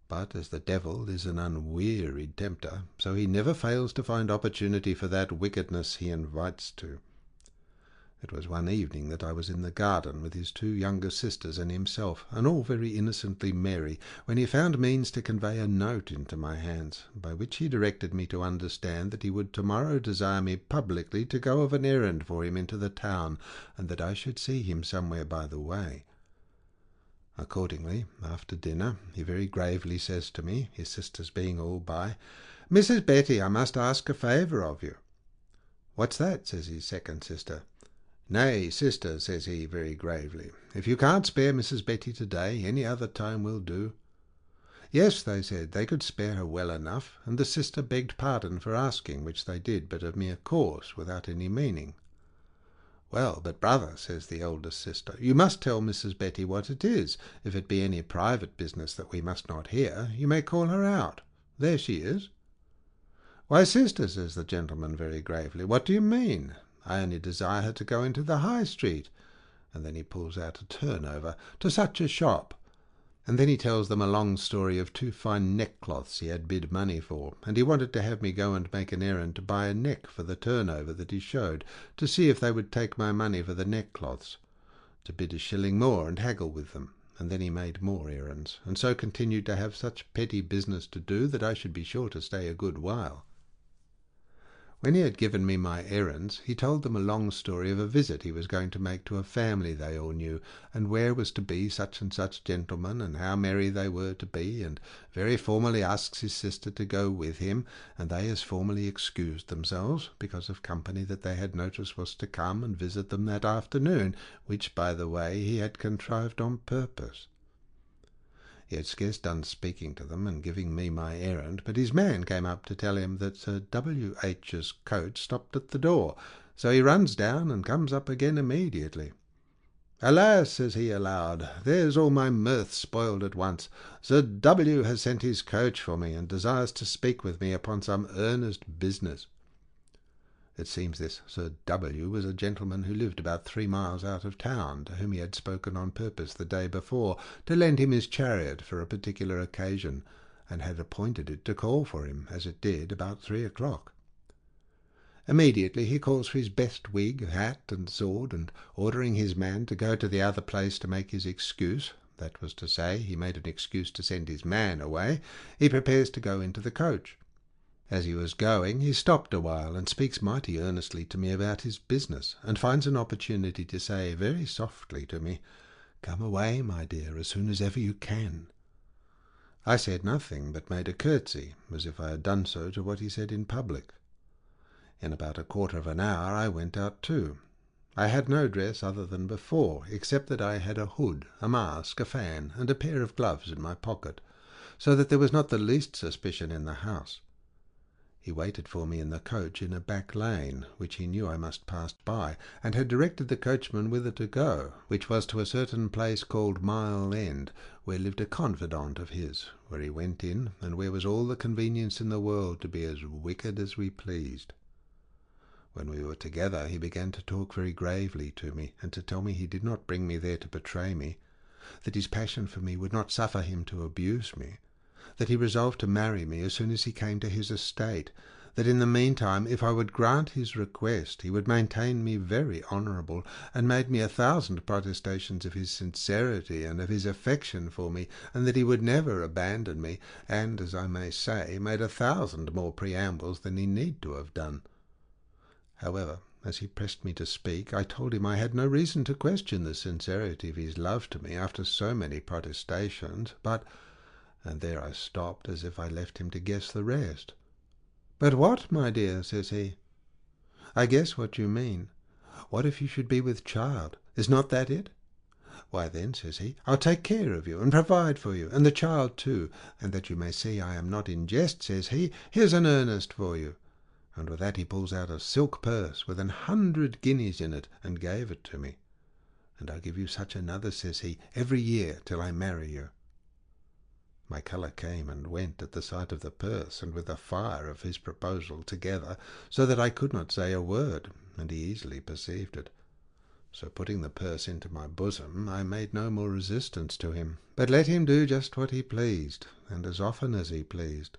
But as the devil is an unwearied tempter, so he never fails to find opportunity for that wickedness he invites to. It was one evening that I was in the garden with his two younger sisters and himself, and all very innocently merry, when he found means to convey a note into my hands, by which he directed me to understand that he would to-morrow desire me publicly to go of an errand for him into the town, and that I should see him somewhere by the way. Accordingly, after dinner, he very gravely says to me, his sisters being all by, "Mrs. Betty, I must ask a favour of you." "What's that?" says his second sister. "Nay, sister," says he very gravely, "if you can't spare Mrs. Betty to-day, any other time will do." Yes, they said, they could spare her well enough, and the sister begged pardon for asking, which they did, but of mere course, without any meaning. "Well, but brother," says the eldest sister, "you must tell Mrs. Betty what it is. If it be any private business that we must not hear, you may call her out. There she is." "Why, sister," says the gentleman very gravely, "what do you mean? I only desire her to go into the High Street," and then he pulls out a turnover, "to such a shop." And then he tells them a long story of 2 fine neckcloths he had bid money for, and he wanted to have me go and make an errand to buy a neck for the turnover that he showed, to see if they would take my money for the neckcloths, to bid a shilling more and haggle with them. And then he made more errands, and so continued to have such petty business to do that I should be sure to stay a good while. When he had given me my errands, he told them a long story of a visit he was going to make to a family they all knew, and where was to be such and such gentlemen, and how merry they were to be, and very formally asks his sister to go with him, and they as formally excused themselves, because of company that they had noticed was to come and visit them that afternoon, which, by the way, he had contrived on purpose. He had scarce done speaking to them and giving me my errand, but his man came up to tell him that Sir W.H.'s coach stopped at the door, so he runs down and comes up again immediately. "Alas," says he aloud, "there's all my mirth spoiled at once. Sir W. has sent his coach for me, and desires to speak with me upon some earnest business." It seems this Sir W. was a gentleman who lived about 3 miles out of town, to whom he had spoken on purpose the day before to lend him his chariot for a particular occasion, and had appointed it to call for him, as it did, about 3 o'clock. Immediately he calls for his best wig, hat, and sword, and ordering his man to go to the other place to make his excuse, that was to say, he made an excuse to send his man away, he prepares to go into the coach. As he was going, he stopped a while, and speaks mighty earnestly to me about his business, and finds an opportunity to say very softly to me, "Come away, my dear, as soon as ever you can." I said nothing, but made a curtsy, as if I had done so to what he said in public. In about a quarter of an hour I went out too. I had no dress other than before, except that I had a hood, a mask, a fan, and a pair of gloves in my pocket, so that there was not the least suspicion in the house. He waited for me in the coach in a back lane, which he knew I must pass by, and had directed the coachman whither to go, which was to a certain place called Moll End, where lived a confidant of his, where he went in, and where was all the convenience in the world to be as wicked as we pleased. When we were together, he began to talk very gravely to me, and to tell me he did not bring me there to betray me, that his passion for me would not suffer him to abuse me, that he resolved to marry me as soon as he came to his estate, that in the meantime, if I would grant his request, he would maintain me very honourable, and made me 1,000 protestations of his sincerity and of his affection for me, and that he would never abandon me, and, as I may say, made 1,000 more preambles than he need to have done. However, as he pressed me to speak, I told him I had no reason to question the sincerity of his love to me after so many protestations, but— and there I stopped, as if I left him to guess the rest. "But what, my dear?" says he. "I guess what you mean. What if you should be with child? Is not that it? Why then," says he, "I'll take care of you, and provide for you, and the child too, and that you may see I am not in jest," says he, "here's an earnest for you." And with that he pulls out a silk purse with 100 guineas in it, and gave it to me. "And I'll give you such another," says he, "every year till I marry you." My colour came and went at the sight of the purse, and with the fire of his proposal together, so that I could not say a word, and he easily perceived it. So putting the purse into my bosom, I made no more resistance to him, but let him do just what he pleased, and as often as he pleased.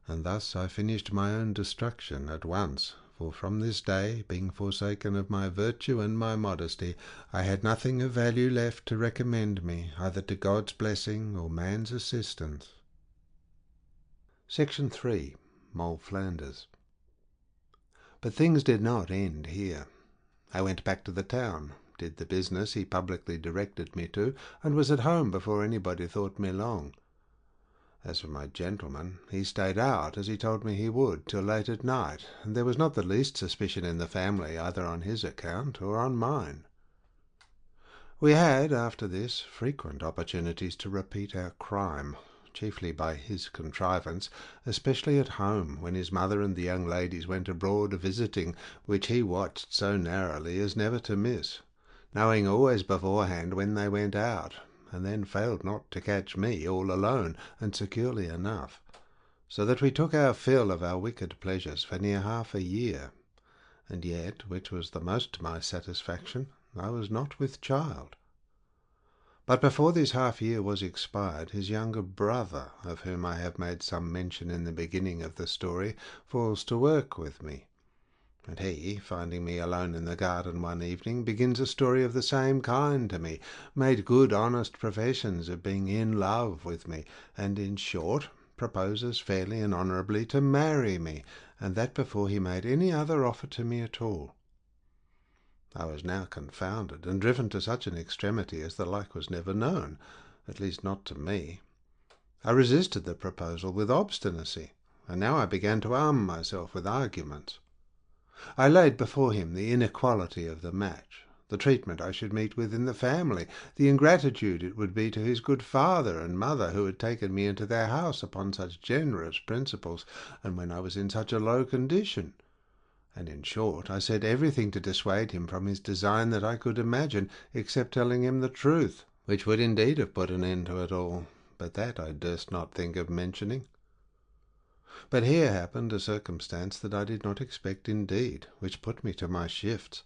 And thus I finished my own destruction at once, for from this day, being forsaken of my virtue and my modesty, I had nothing of value left to recommend me, either to God's blessing or man's assistance. Section 3. Moll Flanders. But things did not end here. I went back to the town, did the business he publicly directed me to, and was at home before anybody thought me long. As for my gentleman, he stayed out, as he told me he would, till late at night, and there was not the least suspicion in the family either on his account or on mine. We had, after this, frequent opportunities to repeat our crime, chiefly by his contrivance, especially at home, when his mother and the young ladies went abroad a-visiting, which he watched so narrowly as never to miss, knowing always beforehand when they went out, and then failed not to catch me all alone, and securely enough, so that we took our fill of our wicked pleasures for near half a year, and yet, which was the most to my satisfaction, I was not with child. But before this half year was expired, his younger brother, of whom I have made some mention in the beginning of the story, falls to work with me. And he, finding me alone in the garden one evening, begins a story of the same kind to me, made good honest professions of being in love with me, and, in short, proposes fairly and honourably to marry me, and that before he made any other offer to me at all. I was now confounded, and driven to such an extremity as the like was never known, at least not to me. I resisted the proposal with obstinacy, and now I began to arm myself with arguments. I laid before him the inequality of the match, the treatment I should meet with in the family, the ingratitude it would be to his good father and mother, who had taken me into their house upon such generous principles, and when I was in such a low condition. And in short, I said everything to dissuade him from his design that I could imagine, except telling him the truth, which would indeed have put an end to it all, but that I durst not think of mentioning. But here happened a circumstance that I did not expect indeed, which put me to my shifts.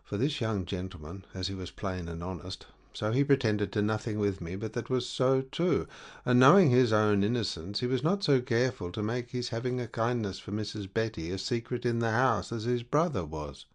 For this young gentleman, as he was plain and honest, so he pretended to nothing with me but that was so too, and knowing his own innocence, he was not so careful to make his having a kindness for Mrs. Betty a secret in the house as his brother was.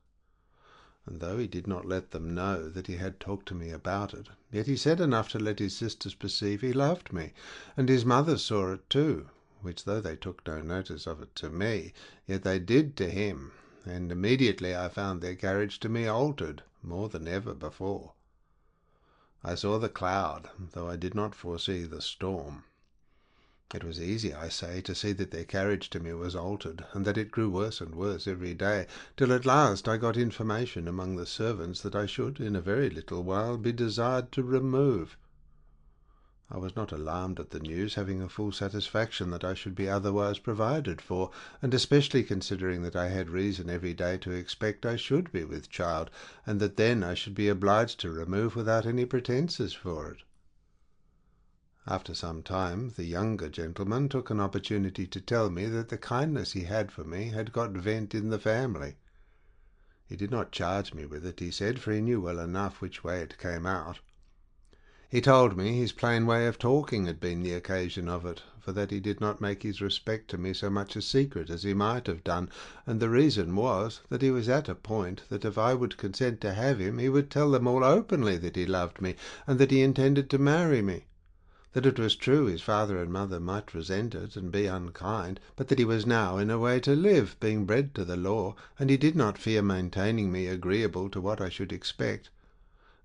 And though he did not let them know that he had talked to me about it, yet he said enough to let his sisters perceive he loved me, and his mother saw it too, which though they took no notice of it to me, yet they did to him, and immediately I found their carriage to me altered more than ever before. I saw the cloud, though I did not foresee the storm. It was easy, I say, to see that their carriage to me was altered, and that it grew worse and worse every day, till at last I got information among the servants that I should, in a very little while, be desired to remove. I was not alarmed at the news, having a full satisfaction that I should be otherwise provided for, and especially considering that I had reason every day to expect I should be with child, and that then I should be obliged to remove without any pretences for it. After some time, the younger gentleman took an opportunity to tell me that the kindness he had for me had got vent in the family. He did not charge me with it, he said, for he knew well enough which way it came out. He told me his plain way of talking had been the occasion of it, for that he did not make his respect to me so much a secret as he might have done, and the reason was that he was at a point that if I would consent to have him, he would tell them all openly that he loved me, and that he intended to marry me. That it was true his father and mother might resent it and be unkind, but that he was now in a way to live, being bred to the law, and he did not fear maintaining me agreeable to what I should expect.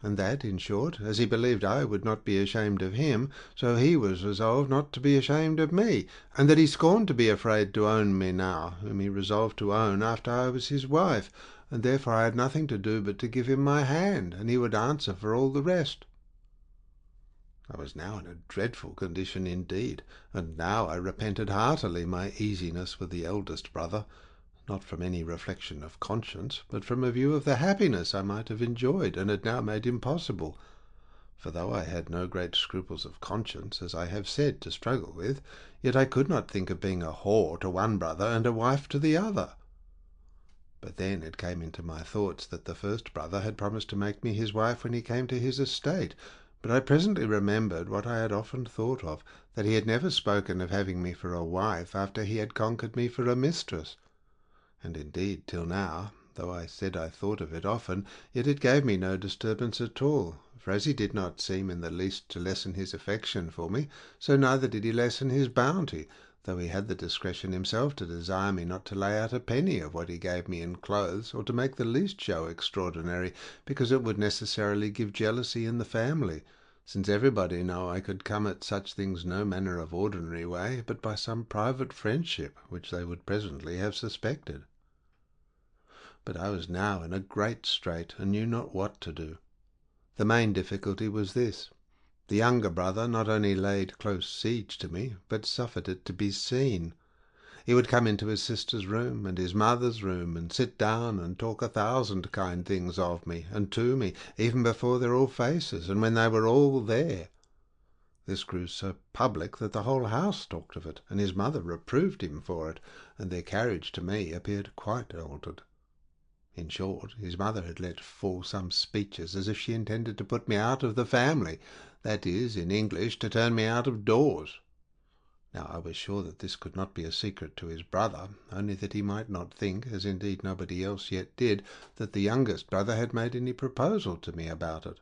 And that, in short, as he believed I would not be ashamed of him, so he was resolved not to be ashamed of me, and that he scorned to be afraid to own me now, whom he resolved to own after I was his wife, and therefore I had nothing to do but to give him my hand, and he would answer for all the rest. I was now in a dreadful condition indeed, and now I repented heartily my easiness with the eldest brother, not from any reflection of conscience, but from a view of the happiness I might have enjoyed, and had now made impossible. For though I had no great scruples of conscience, as I have said, to struggle with, yet I could not think of being a whore to one brother and a wife to the other. But then it came into my thoughts that the first brother had promised to make me his wife when he came to his estate. But I presently remembered what I had often thought of, that he had never spoken of having me for a wife after he had conquered me for a mistress. And indeed, till now, though I said I thought of it often, yet it gave me no disturbance at all, for as he did not seem in the least to lessen his affection for me, so neither did he lessen his bounty, though he had the discretion himself to desire me not to lay out a penny of what he gave me in clothes, or to make the least show extraordinary, because it would necessarily give jealousy in the family, since everybody know I could come at such things no manner of ordinary way, but by some private friendship, which they would presently have suspected. But I was now in a great strait, and knew not what to do. The main difficulty was this. The younger brother not only laid close siege to me, but suffered it to be seen. He would come into his sister's room and his mother's room, and sit down and talk 1,000 kind things of me and to me, even before their all faces, and when they were all there. This grew so public that the whole house talked of it, and his mother reproved him for it, and their carriage to me appeared quite altered. In short, his mother had let fall some speeches as if she intended to put me out of the family, that is, in English, to turn me out of doors. Now I was sure that this could not be a secret to his brother, only that he might not think, as indeed nobody else yet did, that the youngest brother had made any proposal to me about it.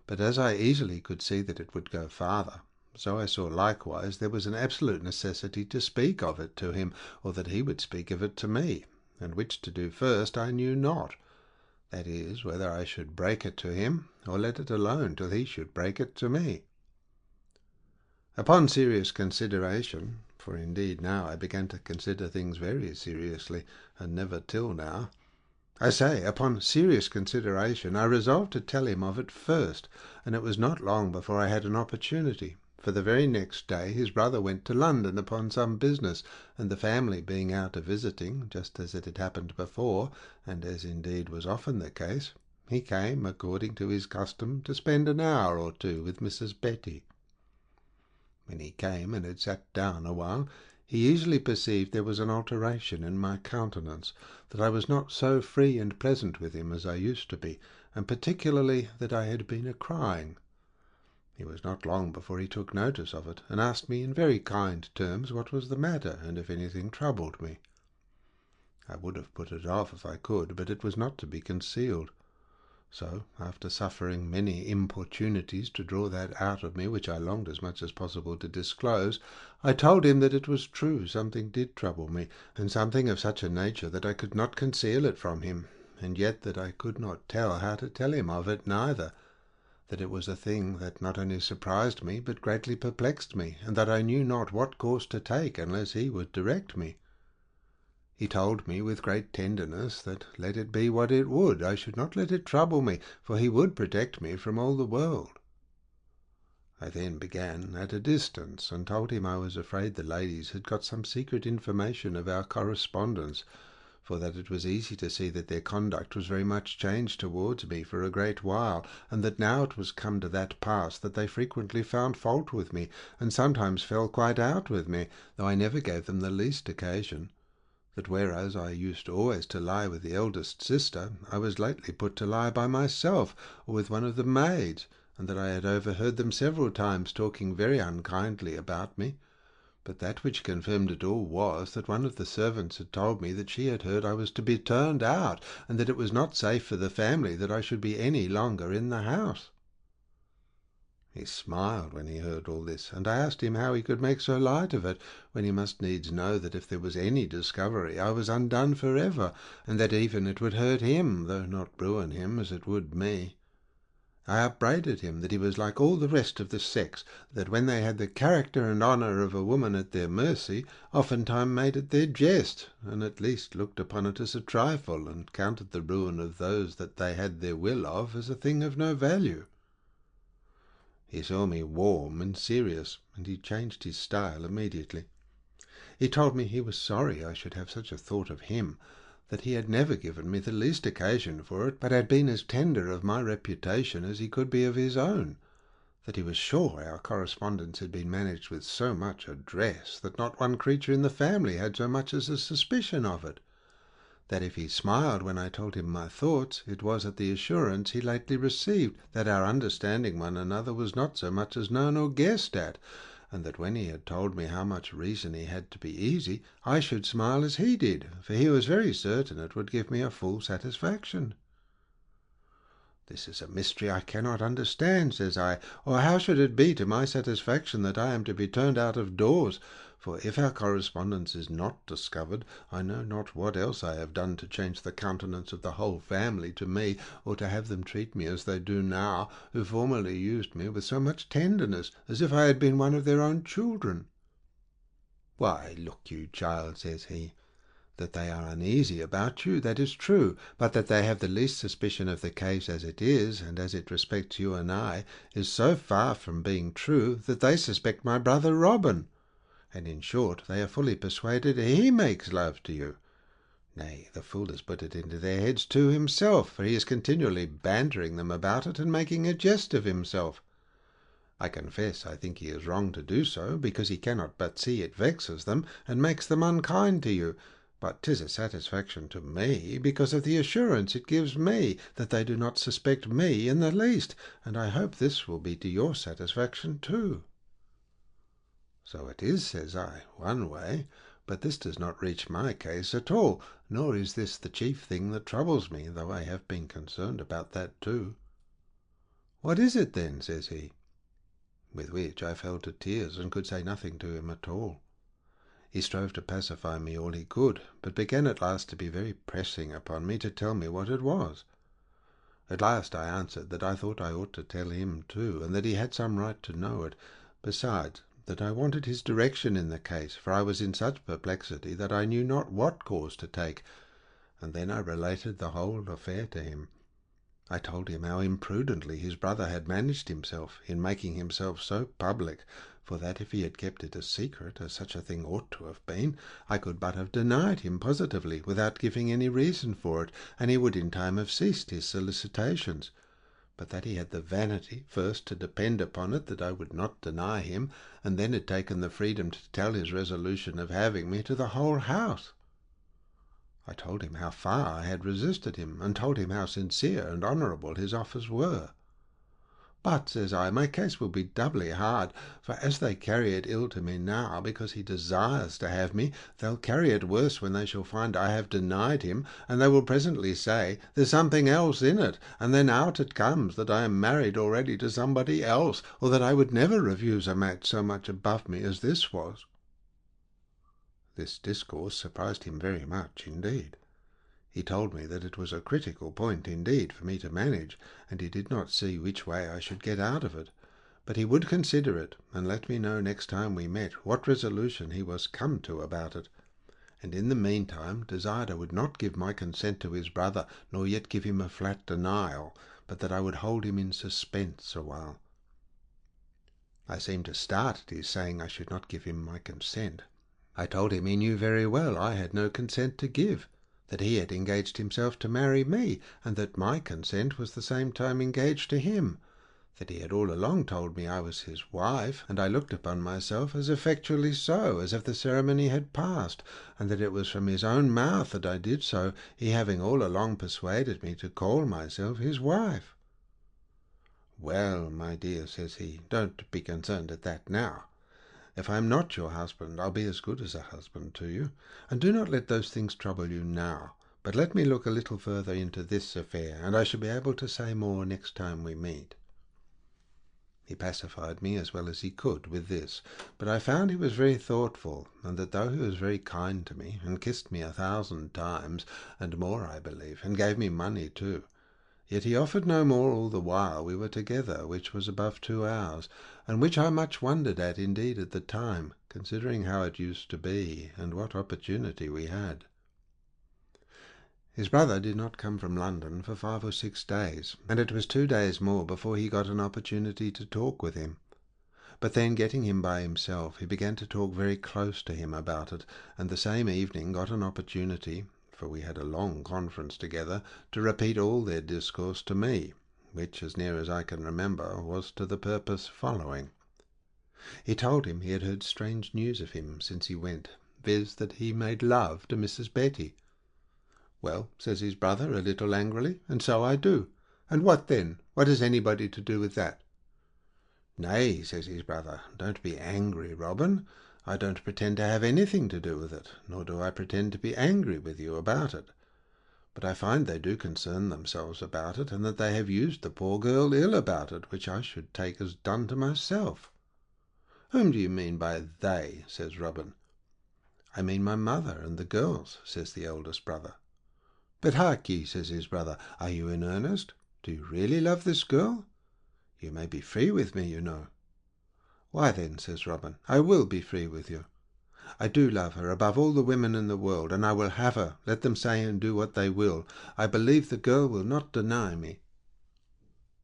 But as I easily could see that it would go farther, so I saw likewise there was an absolute necessity to speak of it to him, or that he would speak of it to me, and which to do first I knew not. That is, whether I should break it to him, or let it alone till he should break it to me. Upon serious consideration, for indeed now I began to consider things very seriously, and never till now, upon serious consideration, I resolved to tell him of it first, and it was not long before I had an opportunity. For the very next day his brother went to London upon some business, and the family being out a visiting, just as it had happened before, and as indeed was often the case, he came, according to his custom, to spend an hour or two with Mrs. Betty. When he came and had sat down a while, he easily perceived there was an alteration in my countenance, that I was not so free and pleasant with him as I used to be, and particularly that I had been a-crying. He was not long before he took notice of it, and asked me in very kind terms what was the matter, and if anything troubled me. I would have put it off if I could, but it was not to be concealed. So, after suffering many importunities to draw that out of me which I longed as much as possible to disclose, I told him that it was true something did trouble me, and something of such a nature that I could not conceal it from him, and yet that I could not tell how to tell him of it neither, that it was a thing that not only surprised me, but greatly perplexed me, and that I knew not what course to take unless he would direct me. He told me with great tenderness that, let it be what it would, I should not let it trouble me, for he would protect me from all the world. I then began at a distance, and told him I was afraid the ladies had got some secret information of our correspondence, for that it was easy to see that their conduct was very much changed towards me for a great while, and that now it was come to that pass that they frequently found fault with me, and sometimes fell quite out with me, though I never gave them the least occasion. That whereas I used always to lie with the eldest sister, I was lately put to lie by myself, or with one of the maids, and that I had overheard them several times talking very unkindly about me. But that which confirmed it all was, that one of the servants had told me that she had heard I was to be turned out, and that it was not safe for the family that I should be any longer in the house. He smiled when he heard all this, and I asked him how he could make so light of it, when he must needs know that if there was any discovery I was undone for ever, and that even it would hurt him, though not ruin him, as it would me. I upbraided him that he was like all the rest of the sex, that when they had the character and honour of a woman at their mercy, oftentimes made it their jest, and at least looked upon it as a trifle, and counted the ruin of those that they had their will of as a thing of no value. He saw me warm and serious, and he changed his style immediately. He told me he was sorry I should have such a thought of him, that he had never given me the least occasion for it, but had been as tender of my reputation as he could be of his own, that he was sure our correspondence had been managed with so much address that not one creature in the family had so much as a suspicion of it, that if he smiled when I told him my thoughts, it was at the assurance he lately received that our understanding one another was not so much as known or guessed at, and that when he had told me how much reason he had to be easy, I should smile as he did, for he was very certain it would give me a full satisfaction. This is a mystery I cannot understand, says I, or how should it be to my satisfaction that I am to be turned out of doors? For if our correspondence is not discovered, I know not what else I have done to change the countenance of the whole family to me, or to have them treat me as they do now, who formerly used me with so much tenderness, as if I had been one of their own children. Why, look you, child, says he, that they are uneasy about you, that is true, but that they have the least suspicion of the case as it is, and as it respects you and I, is so far from being true that they suspect my brother Robin, and in short they are fully persuaded he makes love to you. Nay, the fool has put it into their heads too himself, for he is continually bantering them about it and making a jest of himself. I confess I think he is wrong to do so, because he cannot but see it vexes them and makes them unkind to you, but 'tis a satisfaction to me, because of the assurance it gives me that they do not suspect me in the least, and I hope this will be to your satisfaction too. So it is, says I, one way, but this does not reach my case at all, nor is this the chief thing that troubles me, though I have been concerned about that too. What is it then? Says he. With which I fell to tears, and could say nothing to him at all. He strove to pacify me all he could, but began at last to be very pressing upon me to tell me what it was. At last I answered that I thought I ought to tell him too, and that he had some right to know it. Besides, that I wanted his direction in the case, for I was in such perplexity that I knew not what course to take, and then I related the whole affair to him. I told him how imprudently his brother had managed himself in making himself so public, for that if he had kept it a secret, as such a thing ought to have been, I could but have denied him positively, without giving any reason for it, and he would in time have ceased his solicitations. But that he had the vanity first to depend upon it that I would not deny him, and then had taken the freedom to tell his resolution of having me to the whole house. I told him how far I had resisted him, and told him how sincere and honourable his offers were. But, says I, my case will be doubly hard, for as they carry it ill to me now, because he desires to have me, they'll carry it worse when they shall find I have denied him, and they will presently say, there's something else in it, and then out it comes that I am married already to somebody else, or that I would never refuse a match so much above me as this was. This discourse surprised him very much indeed. He told me that it was a critical point indeed for me to manage, and he did not see which way I should get out of it, but he would consider it, and let me know next time we met what resolution he was come to about it, and in the meantime desired I would not give my consent to his brother, nor yet give him a flat denial, but that I would hold him in suspense a while. I seemed to start at his saying I should not give him my consent. I told him he knew very well I had no consent to give, that he had engaged himself to marry me, and that my consent was the same time engaged to him, that he had all along told me I was his wife, and I looked upon myself as effectually so, as if the ceremony had passed, and that it was from his own mouth that I did so, he having all along persuaded me to call myself his wife. Well, my dear, says he, don't be concerned at that now. If I am not your husband, I'll be as good as a husband to you, and do not let those things trouble you now, but let me look a little further into this affair, and I shall be able to say more next time we meet. He pacified me as well as he could with this, but I found he was very thoughtful, and that though he was very kind to me, and kissed me 1,000 times, and more I believe, and gave me money too, yet he offered no more all the while we were together, which was above 2 hours, and which I much wondered at indeed at the time, considering how it used to be, and what opportunity we had. His brother did not come from London for 5 or 6 days, and it was 2 days more before he got an opportunity to talk with him. But then, getting him by himself, he began to talk very close to him about it, and the same evening got an opportunity, for we had a long conference together, to repeat all their discourse to me, which, as near as I can remember, was to the purpose following. He told him he had heard strange news of him since he went, viz. that he made love to Mrs. Betty. Well, says his brother, a little angrily, and so I do. And what then? What has anybody to do with that? Nay, says his brother, don't be angry, Robin. I don't pretend to have anything to do with it, nor do I pretend to be angry with you about it. But I find they do concern themselves about it, and that they have used the poor girl ill about it, which I should take as done to myself. Whom do you mean by they? Says Robin. I mean my mother and the girls, says the eldest brother. But hark ye, says his brother, are you in earnest? Do you really love this girl? You may be free with me, you know. Why then, says Robin, I will be free with you. I do love her above all the women in the world, and I will have her, let them say and do what they will. I believe the girl will not deny me.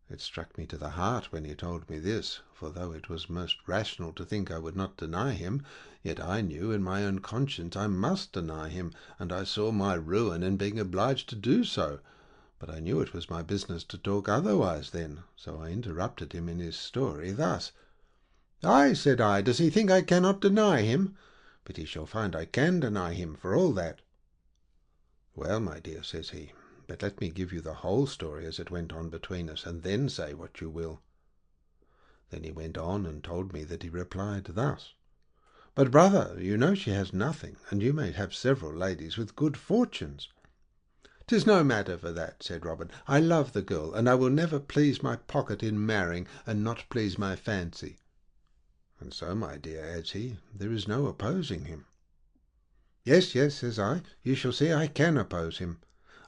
It struck me to the heart when he told me this, for though it was most rational to think I would not deny him, yet I knew in my own conscience I must deny him, and I saw my ruin in being obliged to do so. But I knew it was my business to talk otherwise then, so I interrupted him in his story thus. Ay, said I, does he think I cannot deny him? But he shall find I can deny him for all that. Well, my dear, says he, but let me give you the whole story as it went on between us, and then say what you will. Then he went on and told me that he replied thus. But, brother, you know she has nothing, and you may have several ladies with good fortunes. "'Tis no matter for that," said Robin. "I love the girl, and I will never please my pocket in marrying, and not please my fancy." "And so, my dear," adds he, "there is no opposing him." "Yes, yes," says I, "you shall see I can oppose him.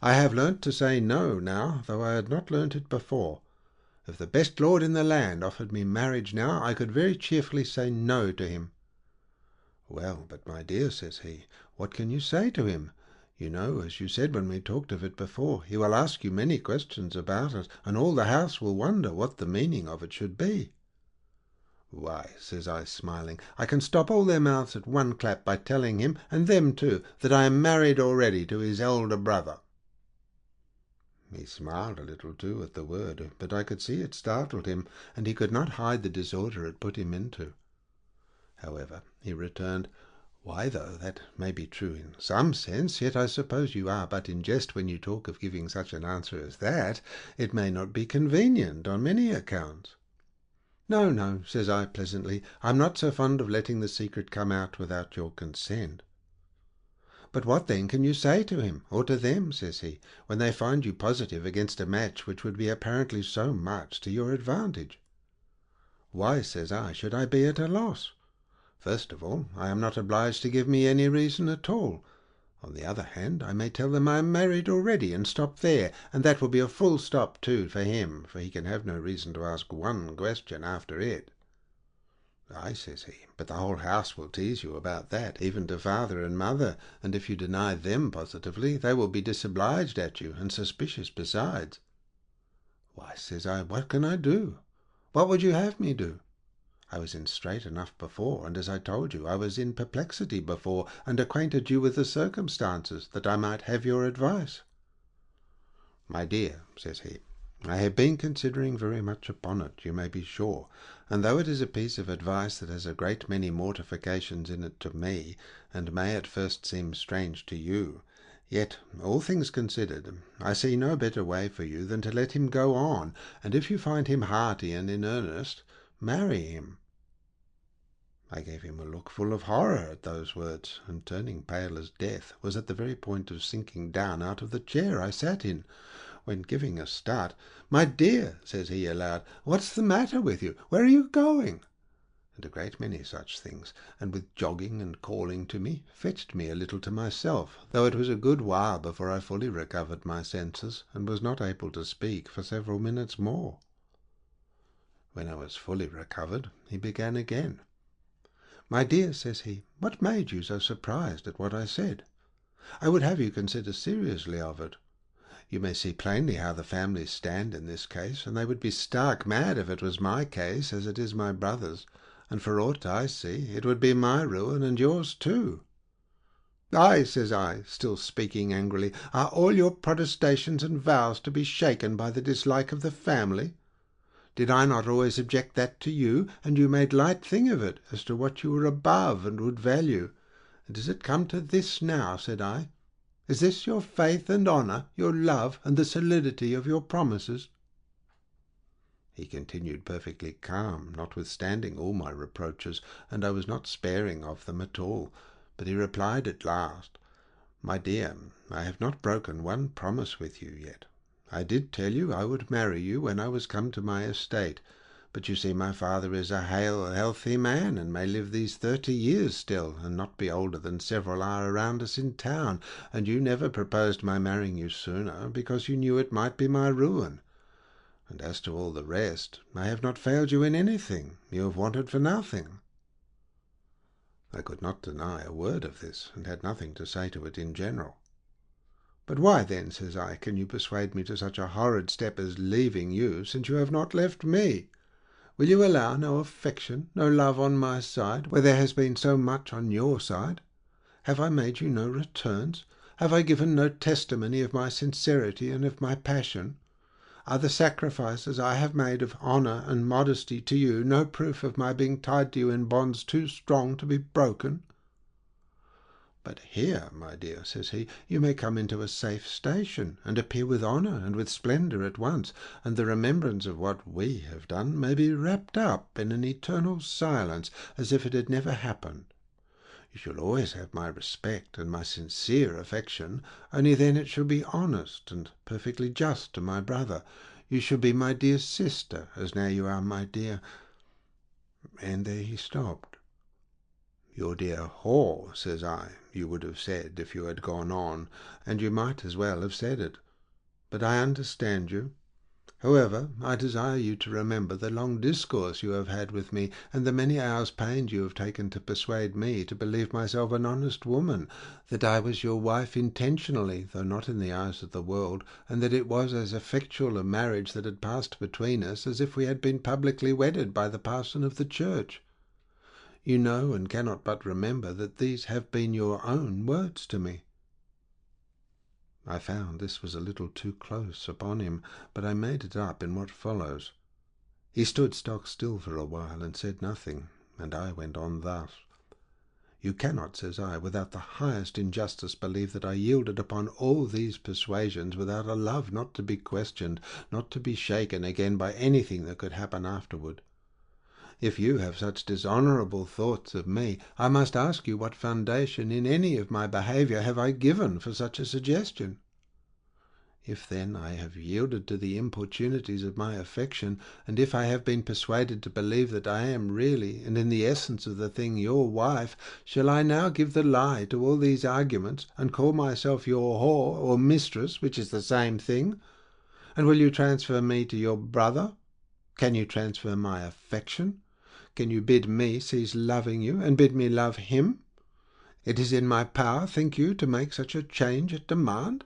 I have learnt to say no now, though I had not learnt it before. If the best lord in the land offered me marriage now, I could very cheerfully say no to him." "Well, but my dear," says he, "what can you say to him? You know, as you said when we talked of it before, he will ask you many questions about it, and all the house will wonder what the meaning of it should be." "Why," says I, smiling, "I can stop all their mouths at one clap by telling him, and them too, that I am married already to his elder brother." He smiled a little too at the word, but I could see it startled him, and he could not hide the disorder it put him into. However, he returned, "Why, though that may be true in some sense, yet I suppose you are but in jest when you talk of giving such an answer as that. It may not be convenient on many accounts." "No, no," says I pleasantly, "I'm not so fond of letting the secret come out without your consent." "But what then can you say to him, or to them," says he, "when they find you positive against a match which would be apparently so much to your advantage?" "Why," says I, "should I be at a loss? First of all, I am not obliged to give me any reason at all. On the other hand, I may tell them I am married already, and stop there, and that will be a full stop too for him, for he can have no reason to ask one question after it." "Ay," says he, "but the whole house will tease you about that, even to father and mother, and if you deny them positively, they will be disobliged at you, and suspicious besides." "Why," says I, "what can I do? What would you have me do? I was in strait enough before, and as I told you, I was in perplexity before, and acquainted you with the circumstances, that I might have your advice." "My dear," says he, "I have been considering very much upon it, you may be sure, and though it is a piece of advice that has a great many mortifications in it to me, and may at first seem strange to you, yet, all things considered, I see no better way for you than to let him go on, and if you find him hearty and in earnest, marry him." I gave him a look full of horror at those words, and turning pale as death, was at the very point of sinking down out of the chair I sat in, when, giving a start, "My dear," says he aloud, "what's the matter with you? Where are you going?" And a great many such things, and with jogging and calling to me, fetched me a little to myself, though it was a good while before I fully recovered my senses, and was not able to speak for several minutes more. When I was fully recovered, he began again. "My dear," says he, "what made you so surprised at what I said? I would have you consider seriously of it. You may see plainly how the families stand in this case, and they would be stark mad if it was my case as it is my brother's, and for aught I see, it would be my ruin and yours too." "Ay," says I, still speaking angrily, "are all your protestations and vows to be shaken by the dislike of the family? Did I not always object that to you, and you made light thing of it, as to what you were above and would value? And is it come to this now?" said I. Is this your faith and honour, your love, and the solidity of your promises?" He continued perfectly calm, notwithstanding all my reproaches, and I was not sparing of them at all. But he replied at last, "My dear, I have not broken one promise with you yet. I did tell you I would marry you when I was come to my estate, but you see my father is a hale, healthy man, and may live these 30 years still, and not be older than several are around us in town, and you never proposed my marrying you sooner, because you knew it might be my ruin. And as to all the rest, I have not failed you in anything. You have wanted for nothing." I could not deny a word of this, and had nothing to say to it in general. "But why then," says I, "can you persuade me to such a horrid step as leaving you, since you have not left me? Will you allow no affection, no love on my side, where there has been so much on your side? Have I made you no returns? Have I given no testimony of my sincerity and of my passion? Are the sacrifices I have made of honour and modesty to you no proof of my being tied to you in bonds too strong to be broken? But here, my dear," says he, "you may come into a safe station, and appear with honour and with splendour at once, and the remembrance of what we have done may be wrapped up in an eternal silence, as if it had never happened. You shall always have my respect and my sincere affection, only then it shall be honest and perfectly just to my brother. You shall be my dear sister, as now you are my dear—" And there he stopped. "Your dear whore," says I, "you would have said if you had gone on, and you might as well have said it. But I understand you. However, I desire you to remember the long discourse you have had with me, and the many hours' pains you have taken to persuade me to believe myself an honest woman, that I was your wife intentionally, though not in the eyes of the world, and that it was as effectual a marriage that had passed between us as if we had been publicly wedded by the parson of the church. You know and cannot but remember that these have been your own words to me." I found this was a little too close upon him, but I made it up in what follows. He stood stock still for a while, and said nothing, and I went on thus. "You cannot," says I, "without the highest injustice believe that I yielded upon all these persuasions without a love not to be questioned, not to be shaken again by anything that could happen afterward. If you have such dishonourable thoughts of me, I must ask you what foundation in any of my behaviour have I given for such a suggestion? If, then, I have yielded to the importunities of my affection, and if I have been persuaded to believe that I am really, and in the essence of the thing, your wife, shall I now give the lie to all these arguments, and call myself your whore or mistress, which is the same thing? And will you transfer me to your brother? Can you transfer my affection? Can you bid me cease loving you, and bid me love him? It is in my power, think you, to make such a change at demand?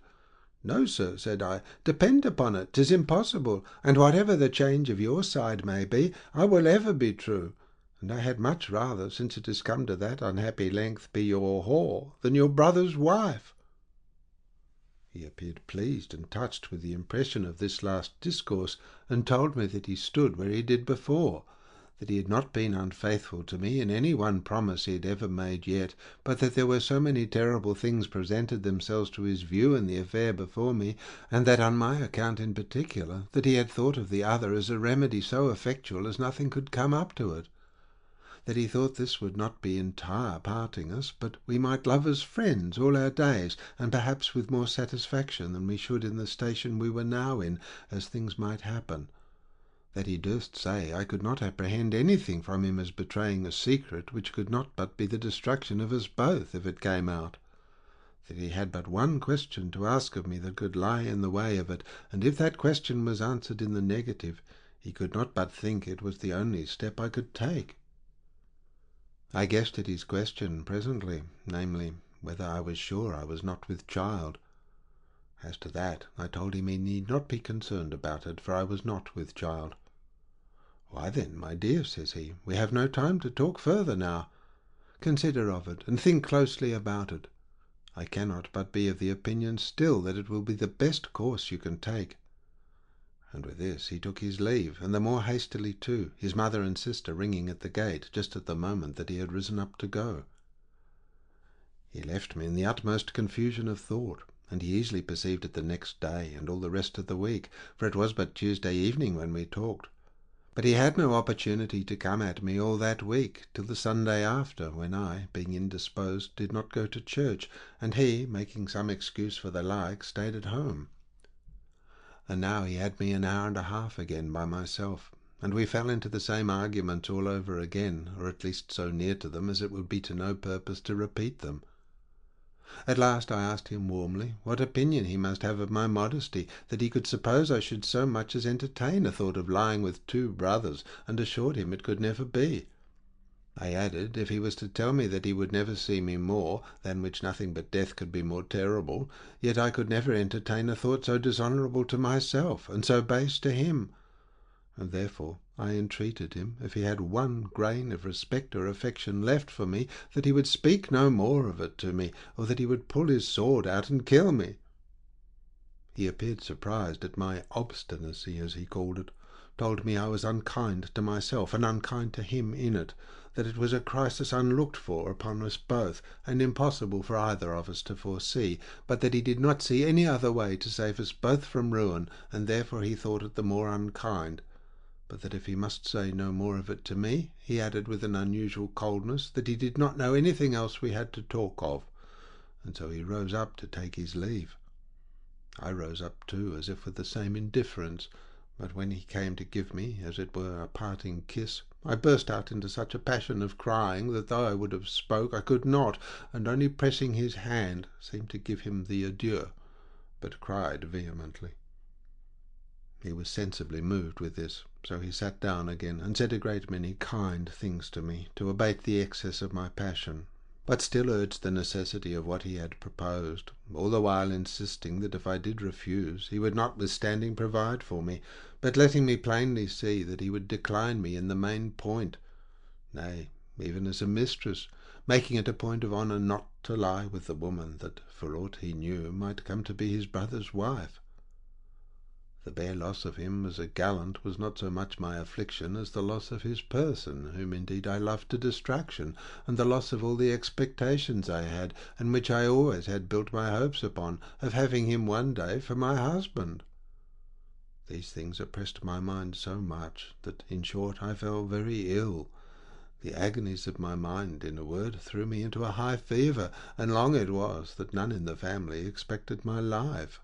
No, sir, said I, depend upon it, 'tis impossible, and whatever the change of your side may be, I will ever be true, and I had much rather, since it is come to that unhappy length, be your whore than your brother's wife." He appeared pleased and touched with the impression of this last discourse, and told me that he stood where he did before, that he had not been unfaithful to me in any one promise he had ever made yet, but that there were so many terrible things presented themselves to his view in the affair before me, and that on my account in particular, that he had thought of the other as a remedy so effectual as nothing could come up to it, that he thought this would not be entire parting us, but we might love as friends all our days, and perhaps with more satisfaction than we should in the station we were now in, as things might happen. That he durst say I could not apprehend anything from him as betraying a secret which could not but be the destruction of us both if it came out. That he had but one question to ask of me that could lie in the way of it, and if that question was answered in the negative, he could not but think it was the only step I could take. I guessed at his question presently, namely, whether I was sure I was not with child. As to that, I told him he need not be concerned about it, for I was not with child. "Why then, my dear," says he, "we have no time to talk further now. Consider of it, and think closely about it. I cannot but be of the opinion still that it will be the best course you can take." And with this he took his leave, and the more hastily too, his mother and sister ringing at the gate just at the moment that he had risen up to go. He left me in the utmost confusion of thought, and he easily perceived it the next day and all the rest of the week, for it was but Tuesday evening when we talked. But he had no opportunity to come at me all that week, till the Sunday after, when I, being indisposed, did not go to church, and he, making some excuse for the like, stayed at home. And now he had me an hour and a half again by myself, and we fell into the same arguments all over again, or at least so near to them as it would be to no purpose to repeat them. At last I asked him warmly what opinion he must have of my modesty, that he could suppose I should so much as entertain a thought of lying with two brothers, and assured him it could never be. I added, if he was to tell me that he would never see me more, than which nothing but death could be more terrible, yet I could never entertain a thought so dishonourable to myself, and so base to him. And therefore I entreated him, if he had one grain of respect or affection left for me, that he would speak no more of it to me, or that he would pull his sword out and kill me. He appeared surprised at my obstinacy, as he called it, told me I was unkind to myself, and unkind to him in it, that it was a crisis unlooked for upon us both, and impossible for either of us to foresee, but that he did not see any other way to save us both from ruin, and therefore he thought it the more unkind. But that if he must say no more of it to me, he added with an unusual coldness that he did not know anything else we had to talk of, and so he rose up to take his leave. I rose up too, as if with the same indifference, but when he came to give me, as it were, a parting kiss, I burst out into such a passion of crying that though I would have spoke, I could not, and only pressing his hand, seemed to give him the adieu, but cried vehemently. He was sensibly moved with this, so he sat down again, and said a great many kind things to me, to abate the excess of my passion, but still urged the necessity of what he had proposed, all the while insisting that if I did refuse, he would notwithstanding provide for me, but letting me plainly see that he would decline me in the main point, nay, even as a mistress, making it a point of honour not to lie with the woman that, for aught he knew, might come to be his brother's wife. The bare loss of him as a gallant was not so much my affliction as the loss of his person, whom indeed I loved to distraction, and the loss of all the expectations I had, and which I always had built my hopes upon, of having him one day for my husband. These things oppressed my mind so much that, in short, I fell very ill. The agonies of my mind, in a word, threw me into a high fever, and long it was that none in the family expected my life.